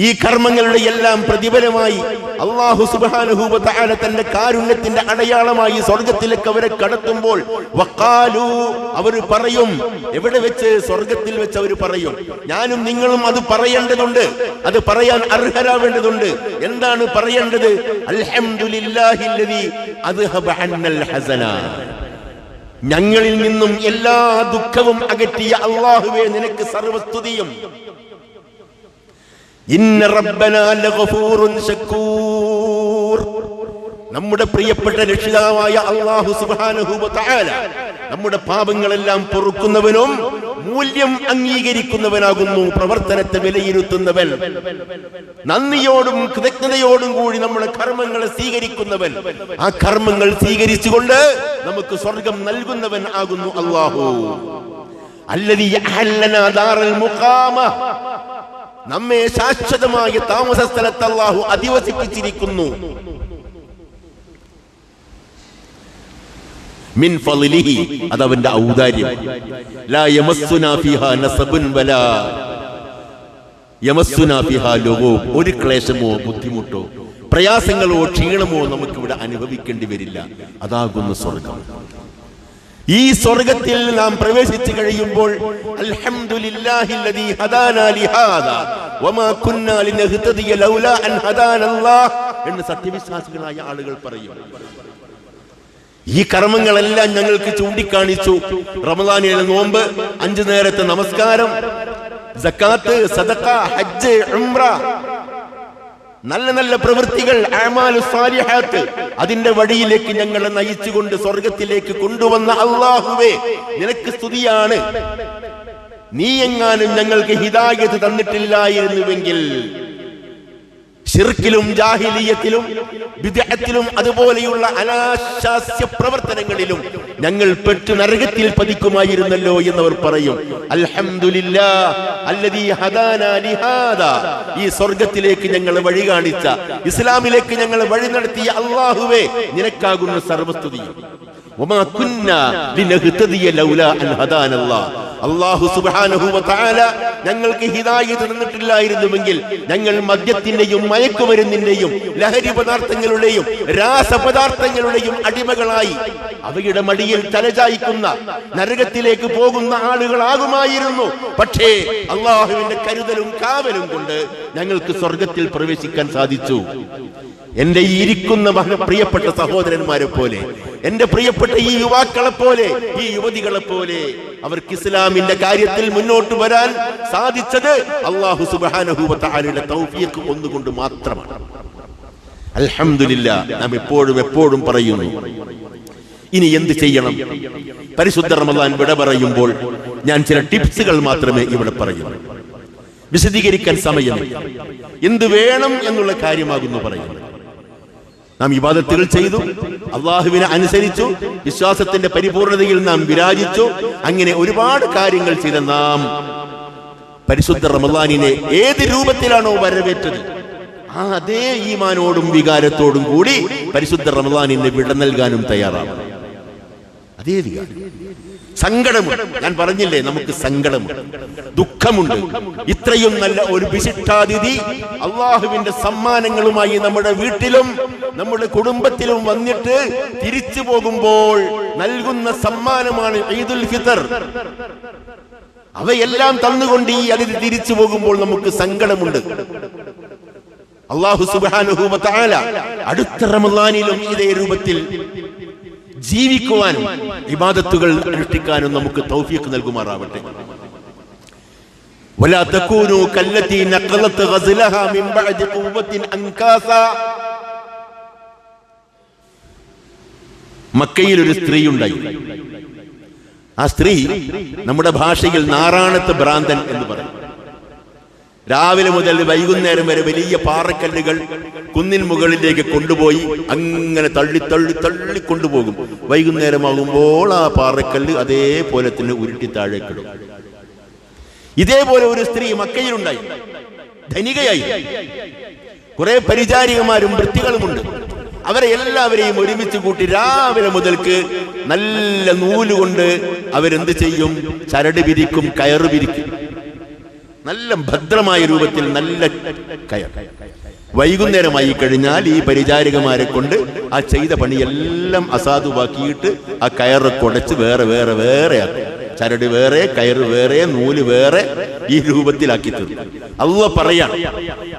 ഈ കർമ്മങ്ങളുടെ എല്ലാം പ്രതിഫലമായി അല്ലാഹു സുബ്ഹാനഹു വ തആല തന്റെ കാരുണ്യത്തിന്റെ അടയാളമായി സ്വർഗ്ഗത്തിലേക്ക് അവരെ കടത്തുമ്പോൾ വഖാലു, അവർ പറയും. എവിടെ വെച്ച്? സ്വർഗ്ഗത്തിൽ വെച്ച് അവർ പറയും. ഞാനും നിങ്ങളും അത് പറയേണ്ടതുണ്ട്, അത് പറയാൻ അർഹരാവേണ്ടതുണ്ട്. എന്താണ് പറയേണ്ടത്? അൽഹംദുലില്ലാഹില്ലദീ അദ്ഹബ അന്നൽ ഹസന, ഞങ്ങളിൽ നിന്നും എല്ലാ ദുഃഖവും അകറ്റിയ അല്ലാഹുവേ, നിനക്ക് സർവസ്തുതിയും. ഇന്ന റബ്ബനാ ലഗഫൂറുൻ ശക്കൂർ, നമ്മുടെ പ്രിയപ്പെട്ട രക്ഷിതാവായ അല്ലാഹു സുബ്ഹാനഹു വ തആല നമ്മുടെ പാപങ്ങളെല്ലാം പൊറുക്കുന്നവനും മൂല്യം അംഗീകരിക്കുന്നവനാകുന്നു, പ്രവർത്തനത്തെ വിലയിരുത്തുന്നവൻ, നന്ദിയോടും കൃതജ്ഞതയോടും കൂടി നമ്മുടെ കർമ്മങ്ങളെ സ്വീകരിക്കുന്നവൻ, ആ കർമ്മങ്ങൾ സ്വീകരിച്ചുകൊണ്ട് നമുക്ക് സ്വർഗം നൽകുന്നവൻ ആകുന്നു അല്ലാഹു. അല്ലദീ അഹല്ലനാ ദാറൽ മുഖാമ, നമ്മെ ശാശ്വതമായ താമസ സ്ഥലത്ത് അല്ലാഹു അധിവസിപ്പിച്ചിരിക്കുന്നു. മിൻ ഫളിഹി, അതവന്റെ ഔദാര്യം. ലാ യമസ്സുനാ ഫീഹാ നസബുൻ വലാ യമസ്സുനാ ഫീഹാ ലുഗൂബ്, ഒരു ക്ലേശമോ ബുദ്ധിമുട്ടോ പ്രയാസങ്ങളോ ക്ഷീണമോ നമുക്കിവിടെ അനുഭവിക്കേണ്ടി വരില്ല. അതാകുന്നു സ്വർഗം. ഈ സ്വർഗത്തിൽ നാം പ്രവേശിച്ചു കഴിയുമ്പോൾ അൽഹംദുലില്ലാഹില്ലദീ ഹദാനാ ലിഹാദാ വമാ കുന്നാ ലിനഹ്തദിയ ലൗലാ അൻ ഹദാനല്ലാഹ് എന്ന് സത്യവിശ്വാസികളായ ആളുകൾ പറയും. ഈ കർമ്മങ്ങളെല്ലാം ഞങ്ങൾക്ക് ചൂണ്ടിക്കാണിച്ചു. റമദാനിലെ നോമ്പ്, 5 നേരത്തെ നമസ്കാരം, സക്കാത്ത്, സദഖ, ഹജ്ജ്, ഉംറ, നല്ല നല്ല പ്രവൃത്തികൾ, അഅമാലു സാലിഹാത്ത്, അതിന്റെ വഴിയിലേക്ക് ഞങ്ങളെ നയിച്ചുകൊണ്ട് സ്വർഗത്തിലേക്ക് കൊണ്ടുവന്ന അല്ലാഹുവേ, നിനക്ക് സ്തുതിയാണ്. നീ എങ്ങാനും ഞങ്ങൾക്ക് ഹിദായത്ത് തന്നിട്ടില്ലായിരുന്നുവെങ്കിൽ ശിർക്കിലും ജാഹിലിയത്തിലും ബിദ്അത്തിലും അതുപോലെയുള്ള അനാശാസ്യ പ്രവർത്തനങ്ങളിലും ഞങ്ങൾ പെട്ട് നരകത്തിൽ പതിക്കുമായിരുന്നല്ലോ എന്നവർ പറയും. അൽഹംദുലില്ലാഹ് അല്ലദീ ഹദാനാ ലിഹാദാ, ഈ സ്വർഗത്തിലേക്ക് ഞങ്ങളെ വഴി കാണിച്ച, ഇസ്ലാമിലേക്ക് ഞങ്ങളെ വഴി നടത്തിയ അല്ലാഹുവേ, നിനക്കാകുന്ന സർവസ്തുതിയും. വമാ കുന്നാ ലിനഹ്തദിയ ലൗലാ അൻ ഹദാനല്ലാഹ്, അല്ലാഹു സുബ്ഹാനഹു വ തആല ഞങ്ങൾക്ക് ഹിദായത്ത് തന്നിട്ടില്ലായിരുന്നുവെങ്കിൽ ഞങ്ങൾ മദ്യത്തിന്റെയും മയക്കുമരുന്നിന്റെയും ലഹരി പദാർത്ഥങ്ങളുടെയും രാസപദാർത്ഥങ്ങളുടെയും അടിമകളായി അവയുടെ മടിയിൽ തലചായ്ക്കുന്ന നരകത്തിലേക്ക് പോകുന്ന ആളുകളാകുമായിരുന്നു. പക്ഷേ അല്ലാഹുവിന്റെ കരുതലും കാവലും കൊണ്ട് ഞങ്ങൾക്ക് സ്വർഗത്തിൽ പ്രവേശിക്കാൻ സാധിച്ചു. എന്റെ ഈ ഇരിക്കുന്ന പ്രിയപ്പെട്ട സഹോദരന്മാരെ പോലെ, എന്റെ പ്രിയപ്പെട്ട ഈ യുവാക്കളെ പോലെ, ഈ യുവതികളെ പോലെ അവർക്ക് ഇസ്ലാമിന്റെ കാര്യത്തിൽ മുന്നോട്ട് വരാൻ സാധിച്ചത് അല്ലാഹു സുബ്ഹാനഹു വ തആലയുടെ തൗഫീഖ് ഒന്നുകൊണ്ട് മാത്രമാണ്. അൽഹംദുലില്ലാഹ് നാം എപ്പോഴും പറയുന്നു. ഇനി എന്ത് ചെയ്യണം? പരിശുദ്ധ റമദാൻ വിട പറയുമ്പോൾ ഞാൻ ചില ടിപ്സുകൾ മാത്രമേ ഇവിടെ പറയുന്നു. വിശദീകരിക്കാൻ സമയമില്ല. എന്ത് വേണം എന്നുള്ള കാര്യമാകുന്നു പറയുന്നത്. നാം ഇബാദത്തുകൾ ചെയ്തു, അല്ലാഹുവിനെ അനുസരിച്ചു, വിശ്വാസത്തിന്റെ പരിപൂർണതയിൽ നാം വിരാജിച്ചു. അങ്ങനെ ഒരുപാട് കാര്യങ്ങൾ ചെയ്ത നാം പരിശുദ്ധ റമദാനിനെ ഏത് രൂപത്തിലാണോ വരവേറ്റത്, ആ അതേ ഈമാനോടും വികാരത്തോടും കൂടി പരിശുദ്ധ റമദാനിനെ വിട നൽകാനും തയ്യാറാണ്. അതേ വികാരം. സങ്കടമുണ്ട്, ഞാൻ പറഞ്ഞില്ലേ, നമുക്ക് സങ്കടമുണ്ട്, ദുഃഖമുണ്ട്. ഇത്രയും നല്ല ഒരു വിശിഷ്ടാതിഥി അള്ളാഹുവിന്റെ സമ്മാനങ്ങളുമായി നമ്മുടെ വീട്ടിലും നമ്മുടെ കുടുംബത്തിലും വന്നിട്ട് തിരിച്ചു പോകുമ്പോൾ നൽകുന്ന സമ്മാനമാണ് ഈദുൽ ഫിത്ർ. അവയെല്ലാം തന്നുകൊണ്ട് ഈ അതിഥി തിരിച്ചു പോകുമ്പോൾ നമുക്ക് സങ്കടമുണ്ട്. അല്ലാഹു സുബ്ഹാനഹു വ തആല അടുത്ത റമദാനിലും ഇതേ രൂപത്തിൽ ജീവിക്കുവാനും ഇബാദത്തുകൾ അനുഷ്ഠിക്കാനും നമുക്ക് തൗഫീഖ് നൽകുമാറാവട്ടെ. വലാ തകൂനു കല്ലതി നഖലത് ഗസ്ലഹാ മിൻ ബഅദി ഖുവ്വത്തിൻ അൻകാസ. മക്കയിൽ ഒരു സ്ത്രീ ഉണ്ടായി. ആ സ്ത്രീ നമ്മുടെ ഭാഷയിൽ നാറാണത്ത് ഭ്രാന്തൻ എന്ന് പറയും. രാവിലെ മുതൽ വൈകുന്നേരം വരെ വലിയ പാറക്കല്ലുകൾ കുന്നിൻ മുകളിലേക്ക് കൊണ്ടുപോയി അങ്ങനെ തള്ളി തള്ളി തള്ളി കൊണ്ടുപോകും. വൈകുന്നേരമാകുമ്പോൾ ആ പാറക്കല്ല് അതേപോലെ തന്നെ ഉരുട്ടി താഴേക്കിടും. ഇതേപോലെ ഒരു സ്ത്രീ മക്കയിലുണ്ടായി, ധനികയായി. കുറെ പരിചാരികമാരും വൃത്തികളുമുണ്ട്. അവരെ എല്ലാവരെയും ഒരുമിച്ച് കൂട്ടി രാവിലെ മുതൽക്ക് നല്ല നൂലുകൊണ്ട് അവരെന്ത് ചെയ്യും? ചരട് വിരിക്കും, കയറ് വിരിക്കും, നല്ല ഭദ്രമായ രൂപത്തിൽ നല്ല കയർ. വൈകുന്നേരമായി കഴിഞ്ഞാൽ ഈ പരിചാരികമാരെ കൊണ്ട് ആ ചെയ്ത പണിയെല്ലാം അസാധുവാക്കിയിട്ട് ആ കയറൊക്കെ ഉടച്ച് വേറെ വേറെ വേറെ ആക്കും. ചരട് വേറെ, കയറ് വേറെ, നൂല് വേറെ, ഈ രൂപത്തിലാക്കി തീർക്കും. അല്ലാഹു പറയാം,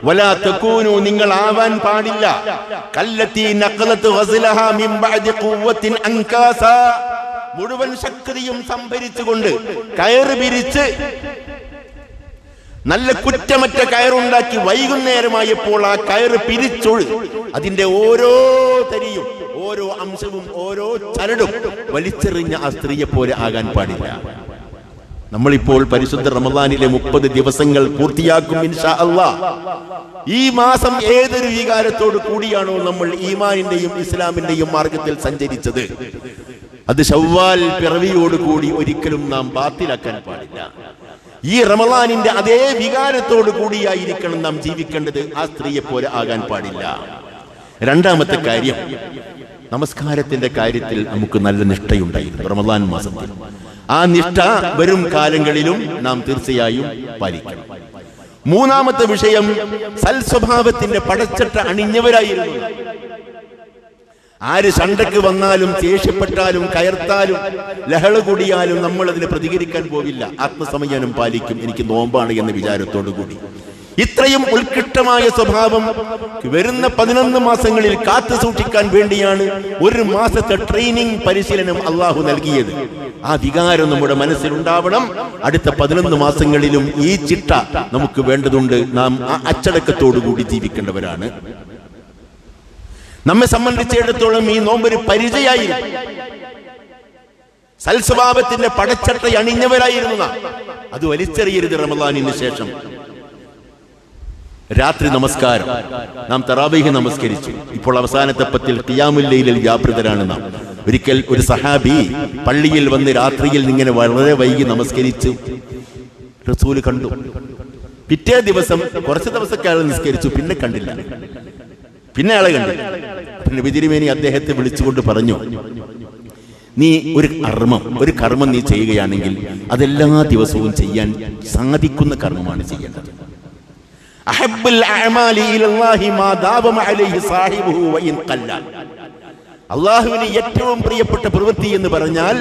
വലാ തകൂനു, നിങ്ങൾ ആവാൻ പാടില്ല, കല്ലത്തി നഖലത് ഗസ്ലഹാ മിൻ ബഅദി ഖുവ്വത്തിൻ അൻകാസാ, മുഴുവൻ ശക്തിയും സംഭരിച്ചുകൊണ്ട് കയറ് പിരിച്ച് നല്ല കുറ്റമറ്റ കയറുണ്ടാക്കി വൈകുന്നേരമായപ്പോൾ ആ കയറ് പിരിച്ചൊഴു അതിന്റെ ഓരോ തരിയും ഓരോ അംശവും ഓരോ ചരടും വലിച്ചെറിഞ്ഞ ആ സ്ത്രീയെ പോലെ ആകാൻ പാടില്ല. നമ്മളിപ്പോൾ പരിശുദ്ധ റമദാനിലെ 30 ദിവസങ്ങൾ പൂർത്തിയാക്കും ഇൻഷാ അല്ലാഹ്. ഈ മാസം ഏതൊരു വികാരത്തോട് കൂടിയാണോ നമ്മൾ ഈമാനിന്റെയും ഇസ്ലാമിന്റെയും മാർഗത്തിൽ സഞ്ചരിച്ചത്, അത് ശവ്വാൽ പിറവിയോട് കൂടി ഒരിക്കലും നാം ബാത്തിലാക്കാൻ പാടില്ല. ഈ റമദാനിന്റെ അതേ വികാരത്തോട് കൂടിയായിരിക്കണം നാം ജീവിക്കേണ്ടത്. ആ സ്ത്രീയെ പോലെ ആകാൻ പാടില്ല. രണ്ടാമത്തെ കാര്യം, നമസ്കാരത്തിന്റെ കാര്യത്തിൽ നമുക്ക് നല്ല നിഷ്ഠയുണ്ടായിരുന്നു റമദാൻ മാസത്തിൽ. ആ നിഷ്ഠ വരും കാലങ്ങളിലും നാം തീർച്ചയായും പാലിക്കണം. മൂന്നാമത്തെ വിഷയം, സൽസ്വഭാവത്തിന്റെ പടച്ചട്ട അണിഞ്ഞവരായിരുന്നു. ആര് ശണ്ടക്ക് വന്നാലും ദേഷ്യപ്പെട്ടാലും കയർത്താലും ലഹള കൂടിയാലും നമ്മൾ അതിന് പ്രതികരിക്കാൻ പോവില്ല. ആത്മസംയമനം പാലിക്കും, എനിക്ക് നോമ്പാണ് എന്ന വിചാരത്തോടു കൂടി. ഇത്രയും ഉത്കൃഷ്ടമായ സ്വഭാവം വരുന്ന 11 മാസങ്ങളിൽ കാത്തു സൂക്ഷിക്കാൻ വേണ്ടിയാണ് 1 മാസത്തെ ട്രെയിനിങ് പരിശീലനം അള്ളാഹു നൽകിയത്. ആ വികാരം നമ്മുടെ മനസ്സിലുണ്ടാവണം. അടുത്ത 11 മാസങ്ങളിലും ഈ ചിട്ട നമുക്ക് വേണ്ടതുണ്ട്. നാം ആ അച്ചടക്കത്തോടു കൂടി ജീവിക്കേണ്ടവരാണ്. നമ്മെ സംബന്ധിച്ചിടത്തോളം ഈ നോമ്പൊരു പരിചയായിരുന്നു. സൽസ്വഭാവത്തിന്റെ പടച്ചട്ട അണിഞ്ഞവരായിരുന്നു നാം. അത് വലിച്ചെറിയരുത്. റമദാനിന് ശേഷം രാത്രി നമസ്കാരം, നാം തറാവീഹ് നമസ്കരിച്ചു. ഇപ്പോൾ അവസാനത്തെ 10 ഖിയാമുൽ ലൈലിൽ വ്യാപൃതരാണ് നാം. ഒരിക്കൽ ഒരു സഹാബി പള്ളിയിൽ വന്ന് രാത്രിയിൽ ഇങ്ങനെ വളരെ വൈകി നമസ്കരിച്ചു. റസൂൽ കണ്ടു. പിറ്റേ ദിവസം കുറച്ച് ദിവസമൊക്കെ അയാൾ നിസ്കരിച്ചു, പിന്നെ കണ്ടില്ല. പിന്നെ അയാളെ കണ്ടു. നബി തിരുമേനി അദ്ദേഹത്തെ വിളിച്ചുകൊണ്ട് പറഞ്ഞു, നീ ഒരു കർമ്മം നീ ചെയ്യുകയാണെങ്കിൽ അതെല്ലാ ദിവസവും ചെയ്യാൻ സാധിക്കുന്ന കർമ്മമാണ് ചെയ്യേണ്ടത്. അള്ളാഹുവിന് ഏറ്റവും പ്രിയപ്പെട്ട പ്രവൃത്തി എന്ന് പറഞ്ഞാൽ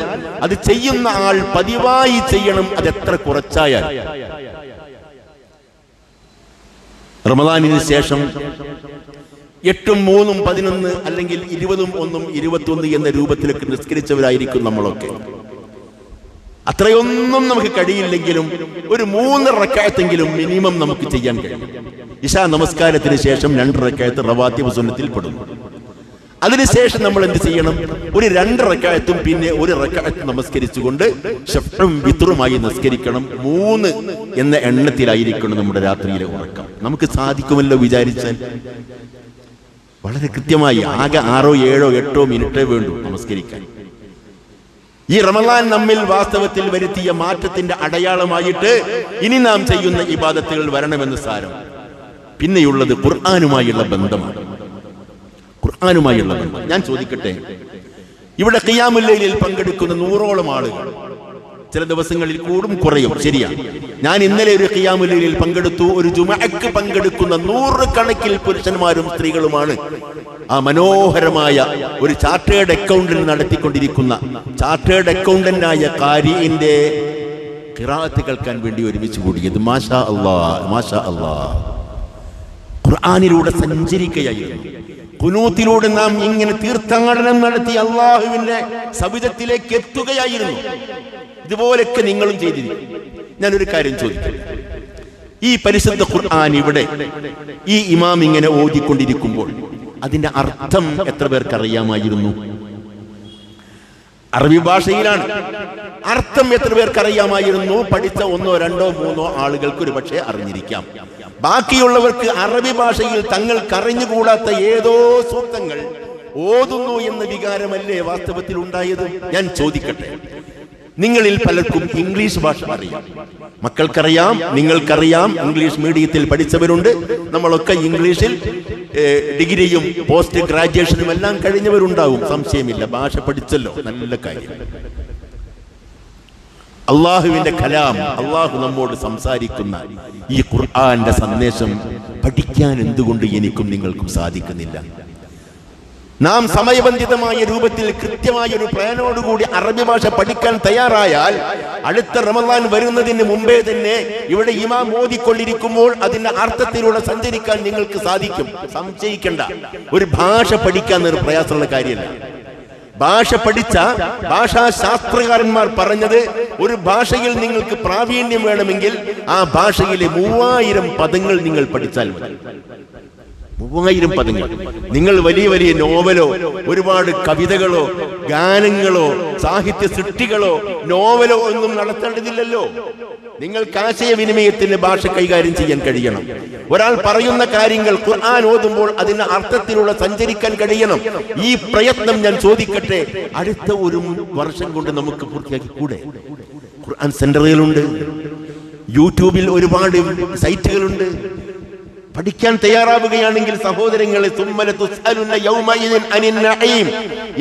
അത് ചെയ്യുന്ന ആൾ പതിവായി ചെയ്യണം, അതെത്ര കുറച്ചായാൽ. റമദാനിന് ശേഷം 8, 3, 11 അല്ലെങ്കിൽ 20, 1, 21 എന്ന രൂപത്തിലേക്ക് നിസ്കരിച്ചവരായിരിക്കും നമ്മളൊക്കെ. അത്രയൊന്നും നമുക്ക് കഴിയില്ലെങ്കിലും ഒരു 3 റക്അത്തെങ്കിലും മിനിമം നമുക്ക് ചെയ്യാൻ കഴിയും. ഇശാ നമസ്കാരത്തിന് ശേഷം 2 റക്അത്ത് റവാത്തിബ് സുന്നത്തിൽ പെടുന്നു. അതിനുശേഷം നമ്മൾ എന്ത് ചെയ്യണം? ഒരു 2 റക്അത്തും പിന്നെ 1 റക്അത്ത് നമസ്കരിച്ചുകൊണ്ട് ശഫ്ഉം വിത്റുമായി നിസ്കരിക്കണം. 3 എന്ന എണ്ണത്തിലായിരിക്കണം നമ്മുടെ രാത്രിയിലെ ഉറക്കം. നമുക്ക് സാധിക്കുമല്ലോ വിചാരിച്ചാൽ. വളരെ കൃത്യമായി ആകെ 6, 7, 8 മിനിറ്റേ വേണ്ടൂ നമസ്കരിക്കാൻ. ഈ റമദാൻ നമ്മിൽ വാസ്തവത്തിൽ വരുത്തിയ മാറ്റത്തിന്റെ അടയാളമായിട്ട് ഇനി നാം ചെയ്യുന്ന ഇബാദത്തുകൾ വരണമെന്ന് സാരം. പിന്നെയുള്ളത് ഖുർആനുമായുള്ള ബന്ധമാണ്. ഖുർആനുമായുള്ള ബന്ധം. ഞാൻ ചോദിക്കട്ടെ, ഇവിടെ ഖിയാമുൽ ലൈലിൽ പങ്കെടുക്കുന്ന 100ഓളം ആളുകൾ, ചില ദിവസങ്ങളിൽ കൂടും കുറയും, ശരിയാണ്. ഞാൻ ഇന്നലെ ഒരു ഖിയാമുൽ ലൈലിൽ പങ്കെടുത്തു. ഒരു ജുമഅക്ക് പങ്കെടുക്കുന്ന 100 കണക്കിൽ പുരുഷന്മാരും സ്ത്രീകളുമാണ്. ആ മനോഹരമായ ഒരു ചാർട്ടേഡ് അക്കൗണ്ടന്റ് നടത്തിക്കൊണ്ടിരിക്കുന്ന ചാർട്ടേഡ് അക്കൗണ്ടന്റായ ഖാരിഇന്റെ ഖിറാഅത്ത് കേൾക്കാൻ വേണ്ടി ഒരുമിച്ച് കൂടിയത്. മാഷാ അല്ലാഹ്, മാഷാ അല്ലാഹ്. ഖുർആനിലൂടെ സഞ്ചരിക്കുകയായിരുന്നു. ഖുനൂത്തിലൂടെ നാം ഇങ്ങനെ തീർത്ഥാടനം നടത്തി അള്ളാഹുവിന്റെ സവിധത്തിലേക്ക് എത്തുകയായിരുന്നു. ഇതുപോലൊക്കെ നിങ്ങളും ചെയ്തിരിക്കും. ഞാനൊരു കാര്യം ചോദിക്കട്ടെ, ഈ പരിശുദ്ധ ഖുർആൻ ഇവിടെ ഈ ഇമാം ഇങ്ങനെ ഓതിക്കൊണ്ടിരിക്കുമ്പോൾ അതിന്റെ അർത്ഥം എത്ര പേർക്ക് അറിയാമായിരുന്നു? അറബി ഭാഷയിലാണ്. അർത്ഥം എത്ര പേർക്ക് അറിയാമായിരുന്നു? പഠിച്ച 1, 2, 3 ആളുകൾക്ക് ഒരു പക്ഷേ അറിഞ്ഞിരിക്കാം. ബാക്കിയുള്ളവർക്ക് അറബി ഭാഷയിൽ തങ്ങൾക്കറിഞ്ഞുകൂടാത്ത ഏതോ സൂക്തങ്ങൾ ഓതുന്നു എന്ന വികാരമല്ലേ വാസ്തവത്തിൽ ഉണ്ടായത്? ഞാൻ ചോദിക്കട്ടെ, നിങ്ങളിൽ പലർക്കും ഇംഗ്ലീഷ് ഭാഷ അറിയാം, മക്കൾക്കറിയാം, നിങ്ങൾക്കറിയാം. ഇംഗ്ലീഷ് മീഡിയത്തിൽ പഠിച്ചവരുണ്ട്. നമ്മളൊക്കെ ഇംഗ്ലീഷിൽ ഡിഗ്രിയും പോസ്റ്റ് ഗ്രാജുവേഷനും എല്ലാം കഴിഞ്ഞവരുണ്ടാവും, സംശയമില്ല. ഭാഷ പഠിച്ചല്ലോ, നല്ല കാര്യം. അള്ളാഹുവിന്റെ കലാം, അള്ളാഹു നമ്മോട് സംസാരിക്കുന്ന ഈ ഖുർആന്റെ സന്ദേശം പഠിക്കാൻ എന്തുകൊണ്ട് എനിക്കും നിങ്ങൾക്കും സാധിക്കുന്നില്ല? നാം സമയബന്ധിതമായ രൂപത്തിൽ കൃത്യമായ ഒരു പ്ലാനോടുകൂടി അറബി ഭാഷ പഠിക്കാൻ തയ്യാറായാൽ അടുത്ത റമദാൻ വരുന്നതിന് മുമ്പേ തന്നെ ഇവിടെ ഇമാം ഓതിക്കൊണ്ടിരിക്കുമ്പോൾ അതിന്റെ അർത്ഥത്തിലൂടെ സഞ്ചരിക്കാൻ നിങ്ങൾക്ക് സാധിക്കും. സംശയിക്കേണ്ട. ഒരു ഭാഷ പഠിക്കാൻ ഒരു പ്രയാസമുള്ള കാര്യമല്ല. ഭാഷ പഠിച്ച ഭാഷാശാസ്ത്രകാരന്മാർ പറഞ്ഞത്, ഒരു ഭാഷയിൽ നിങ്ങൾക്ക് പ്രാവീണ്യം വേണമെങ്കിൽ ആ ഭാഷയിലെ 3000 പദങ്ങൾ നിങ്ങൾ പഠിച്ചാൽ മതി. 3000 പദങ്ങൾ. നിങ്ങൾ വലിയ വലിയ നോവലോ ഒരുപാട് കവിതകളോ ഗാനങ്ങളോ സാഹിത്യ സൃഷ്ടികളോ നോവലോ ഒന്നും നടത്തേണ്ടതില്ലല്ലോ. നിങ്ങൾക്ക് ആശയവിനിമയത്തിന്റെ ഭാഷ കൈകാര്യം ചെയ്യാൻ കഴിയണം. ഒരാൾ പറയുന്ന കാര്യങ്ങൾ ഖുർആൻ ഓതുമ്പോൾ അതിന്റെ അർത്ഥത്തിലൂടെ സഞ്ചരിക്കാൻ കഴിയണം. ഈ പ്രയത്നം ഞാൻ ചോദിക്കട്ടെ, അടുത്ത ഒരു വർഷം കൊണ്ട് നമുക്ക് പൂർത്തിയാക്കി കൂടെ? ഖുർആൻ സെന്ററുകളുണ്ട്, യൂട്യൂബിൽ ഒരുപാട് സൈറ്റുകളുണ്ട്. പഠിക്കാൻ തയ്യാറാവുകയാണെങ്കിൽ സഹോദരങ്ങളെ,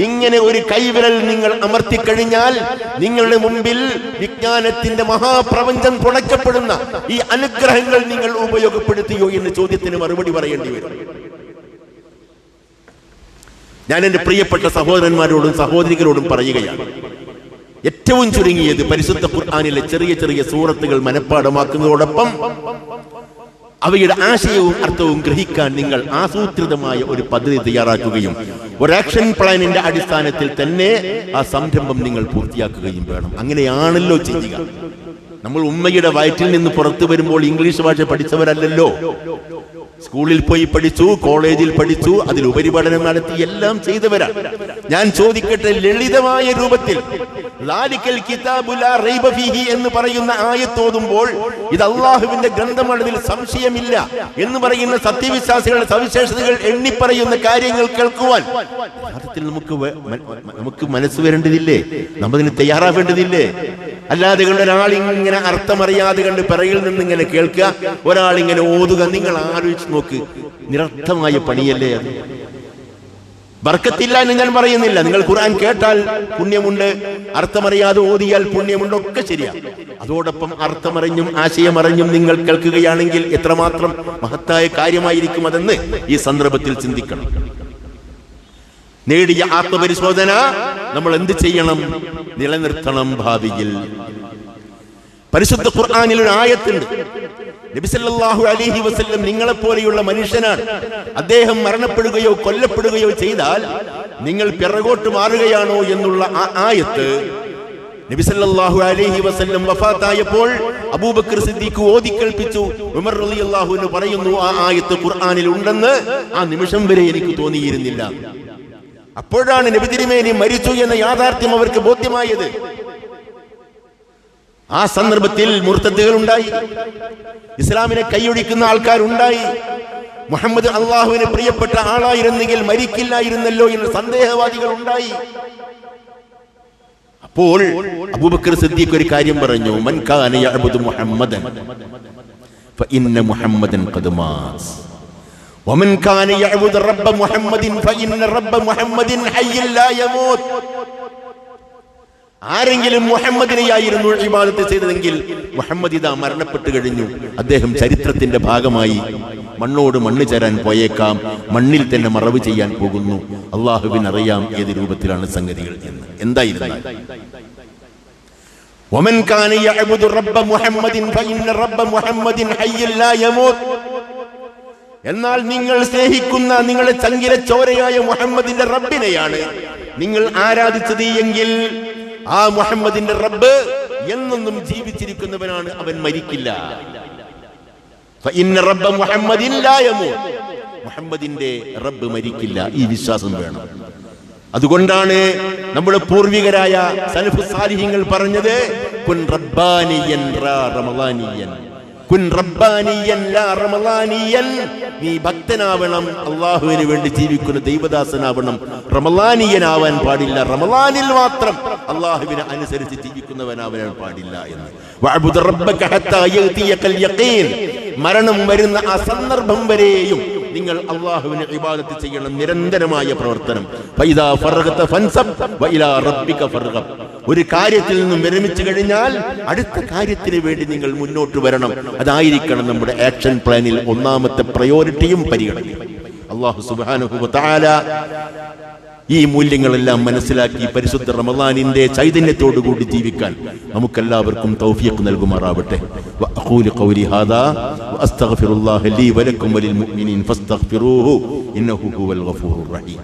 ഇങ്ങനെ ഒരു കൈവിരൽ നിങ്ങൾ അമർത്തിക്കഴിഞ്ഞാൽ നിങ്ങളുടെ മുമ്പിൽ വിജ്ഞാനത്തിന്റെ മഹാപ്രപഞ്ചം തുണയ്ക്കപ്പെടുന്ന ഈ അനുഗ്രഹങ്ങൾ നിങ്ങൾ ഉപയോഗപ്പെടുത്തിയോ എന്ന ചോദ്യത്തിന് മറുപടി പറയേണ്ടി വരും. ഞാൻ എന്റെ പ്രിയപ്പെട്ട സഹോദരന്മാരോടും സഹോദരികളോടും പറയുകയാണ്, ഏറ്റവും ചുരുങ്ങിയത് പരിശുദ്ധ ഖുർആനിലെ ചെറിയ ചെറിയ സൂറത്തുകൾ മനഃപ്പാഠമാക്കുന്നതോടൊപ്പം അവയുടെ ആശയവും അർത്ഥവും ഗ്രഹിക്കാൻ നിങ്ങൾ ആസൂത്രിതമായ ഒരു പദ്ധതി തയ്യാറാക്കുകയും ഒരു ആക്ഷൻ പ്ലാനിന്റെ അടിസ്ഥാനത്തിൽ തന്നെ ആ സംരംഭം നിങ്ങൾ പൂർത്തിയാക്കുകയും വേണം. അങ്ങനെയാണല്ലോ ചെയ്യുക. നമ്മൾ ഉമ്മയുടെ വയറ്റിൽ നിന്ന് പുറത്തു വരുമ്പോൾ ഇംഗ്ലീഷ് ഭാഷ പഠിച്ചവരല്ലല്ലോ. സ്കൂളിൽ പോയി പഠിച്ചു, കോളേജിൽ പഠിച്ചു, അതിൽ ഉപരിപഠനം നടത്തി, എല്ലാം ചെയ്തവരാണ്. ഞാൻ ചോദിക്കട്ടെ, ലളിതമായ രൂപത്തിൽ എന്ന് പറയുന്ന ആയത്തോതുമ്പോൾ ഇത് അള്ളാഹുവിന്റെ ഗ്രന്ഥമാണതിൽ സംശയമില്ല എന്ന് പറയുന്ന സത്യവിശ്വാസികളുടെ സവിശേഷതകൾ എണ്ണിപ്പറയുന്ന കാര്യങ്ങൾ കേൾക്കുവാൻ യഥാർത്ഥത്തിൽ നമുക്ക് മനസ്സ് വരേണ്ടതില്ലേ? നമ്മതിന് തയ്യാറാവേണ്ടതില്ലേ? അല്ലാതെ കണ്ട് ഒരാളിങ്ങനെ അർത്ഥമറിയാതെ കണ്ട് പിറകിൽ നിന്ന് ഇങ്ങനെ കേൾക്കുക, ഒരാളിങ്ങനെ ഓതുക. നിങ്ങൾ ആലോചിച്ച് നോക്ക്, നിരർത്ഥമായ പണിയല്ലേ അത്? ബർക്കത്തില്ല എന്ന് ഞാൻ പറയുന്നില്ല. നിങ്ങൾ ഖുർആൻ കേട്ടാൽ പുണ്യമുണ്ട്, അർത്ഥമറിയാതെ ഓതിയാൽ പുണ്യമുണ്ട്, ഒക്കെ ശരിയാ. അതോടൊപ്പം അർത്ഥമറിഞ്ഞും ആശയമറിഞ്ഞും നിങ്ങൾ കേൾക്കുകയാണെങ്കിൽ എത്രമാത്രം മഹത്തായ കാര്യമായിരിക്കും അതെന്ന് ഈ സന്ദർഭത്തിൽ ചിന്തിക്കണം. നേടിയ ആത്മപരിശോധന നമ്മൾ എന്ത് ചെയ്യണം? നിലനിർത്തണം ഭാവിയിൽ. പരിശുദ്ധ ഖുർആനിൽ ഒരു ആയത്തുണ്ട്. നബി സല്ലല്ലാഹു അലൈഹി വസല്ലം നിങ്ങളെപ്പോലെയുള്ള മനുഷ്യനാണ്. അദ്ദേഹം മരണപ്പെടുകയോ കൊല്ലപ്പെടുകയോ ചെയ്താൽ നിങ്ങൾ പിറകോട്ട് മാറുകയാണോ എന്നുള്ള ആ ആയത്ത് നബി സല്ലല്ലാഹു അലൈഹി വസല്ലം വഫാത്തായപ്പോൾ അബൂബക്കർ സിദ്ദീഖ് ഓതിക്കേൾപ്പിച്ചു. ഉമർ റളിയല്ലാഹു അൻഹു പറയുന്നു, ആ ആയത്ത് ഖുർആനിൽ ഉണ്ടെന്ന് ആ നിമിഷം വരെ എനിക്ക് തോന്നിയിരുന്നില്ല. അപ്പോഴാണ് നബി തിരുമേനി മരിച്ചു എന്ന യാഥാർത്ഥ്യം അവർക്ക് ബോധ്യമായത്. ആ സന്ദർഭത്തിൽ മുർത്തദ്ദുകൾ ഉണ്ടായി, ഇസ്ലാമിനെ കൈയൊഴിക്കുന്ന ആൾക്കാരുണ്ടായി. മുഹമ്മദ് അള്ളാഹുവിന് പ്രിയപ്പെട്ട ആളായിരുന്നെങ്കിൽ മരിക്കില്ലായിരുന്നല്ലോ എന്ന സന്ദേഹവാദികൾ ഉണ്ടായി. അപ്പോൾ അബൂബക്കർ സിദ്ദീഖ് ഒരു കാര്യം പറഞ്ഞു, മൻ കാന യഅ്ബുദു മുഹമ്മദൻ ഫഇന്ന മുഹമ്മദൻ ഖദ് മാസ് വമൻ കാന യഅ്ബുദു റബ്ബ മുഹമ്മദിൻ ഫഇന്ന റബ്ബ മുഹമ്മദിൻ ഹയ്യൻ ലാ യമൂത്ത്. ആരെങ്കിലും മുഹമ്മദിനെയായിരുന്നു ഇബാദത്ത് ചെയ്തതെങ്കിൽ മുഹമ്മദ് ഇതാ മരണപ്പെട്ടു കഴിഞ്ഞു, അദ്ദേഹം ചരിത്രത്തിന്റെ ഭാഗമായി മണ്ണോട് മണ്ണ് ചേരാൻ പോയേക്കാം, മണ്ണിൽ തന്നെ മറവ് ചെയ്യാൻ പോകുന്നു. അള്ളാഹുവിനറിയാം ഏത് രൂപത്തിലാണ് സംഗതികൾ എന്ന്. എന്തായിരുന്നു? വമൻ കാന യഅ്ബുദു റബ്ബ മുഹമ്മദിൻ ഫഇന്ന റബ്ബ മുഹമ്മദിൻ ഹയ്യൻ ലാ യമൂത്ത്. എന്നാൽ നിങ്ങൾ സ്നേഹിക്കുന്ന നിങ്ങളുടെ ചങ്കിലെ ചോരയായ മുഹമ്മദിന്റെ റബ്ബിനെയാണ് നിങ്ങൾ ആരാധിച്ചത് എങ്കിൽ ആ മുഹമ്മദിന്റെ റബ്ബ് എന്നൊന്നും ജീവിച്ചിരിക്കുന്നവനാണ്, അവൻ മരിക്കില്ല. ഫഇന്ന റബ്ബ മുഹമ്മദിൻ ലാ യമൂത്ത്. മുഹമ്മദിന്റെ റബ്ബ് മരിക്കില്ല. ഈ വിശ്വാസം വേണം. അതുകൊണ്ടാണ് നമ്മുടെ പൂർവികരായ സലഫു സാലിഹീങ്ങൾ പറഞ്ഞത്, കുൻ റബ്ബാനിയൻ റാ റമളാനിയൻ. കുൻ റബ്ബാനിയൻ ലാ റമളാനിയൻ. നീ ഭക്തനാവണം, അള്ളാഹുവിന് വേണ്ടി ജീവിക്കുന്ന ദൈവദാസനാവണം. റമളാനിയനാവാൻ പാടില്ല, റമളാനിൽ മാത്രം അള്ളാഹുവിനെ അനുസരിച്ച് ജീവിക്കുന്നവനാവാൻ പാടില്ല എന്ന്. വഅബ്ദു റബ്ബക ഹത്താ യഅതിയകൽ യഖീൻ. മരണം വരുന്ന ആ സന്ദർഭം വരെയും നിങ്ങൾ അള്ളാഹുവിനെ ഇബാദത്ത് ചെയ്യണം, നിരന്തരമായ പ്രവർത്തനം. ഫൈദാ ഫർഗത ഫൻസബ് വഇലാ റബ്ബിക ഫർഗബ്. ഒരു കാര്യത്തിൽ നിന്നും വിരമിച്ചു കഴിഞ്ഞാൽ അടുത്ത കാര്യത്തിന് വേണ്ടി നിങ്ങൾ മുന്നോട്ട് വരണം. അതായിരിക്കണം നമ്മുടെ ആക്ഷൻ പ്ലാനിൽ ഒന്നാമത്തെ പ്രയോറിറ്റിയും പരിഗണനയും. അല്ലാഹു സുബ്ഹാനഹു വ തആല ഈ മൂല്യങ്ങളെല്ലാം മനസ്സിലാക്കി പരിശുദ്ധ റമളാനിന്റെ ചൈതന്യത്തോടുകൂടി ജീവിക്കാൻ നമുക്കെല്ലാവർക്കും തൗഫീഖ് നൽകുമാറാവട്ടെ. വഅഖൂലു ഖൗലി ഹാദാ വഅസ്തഗ്ഫിറുല്ലാഹ ലീ വലക്കും വലിൽ മുഅ്മിനീൻ ഫസ്തഗ്ഫിറൂഹു ഇന്നഹു ഹുവൽ ഗഫൂറുർ റഹീം.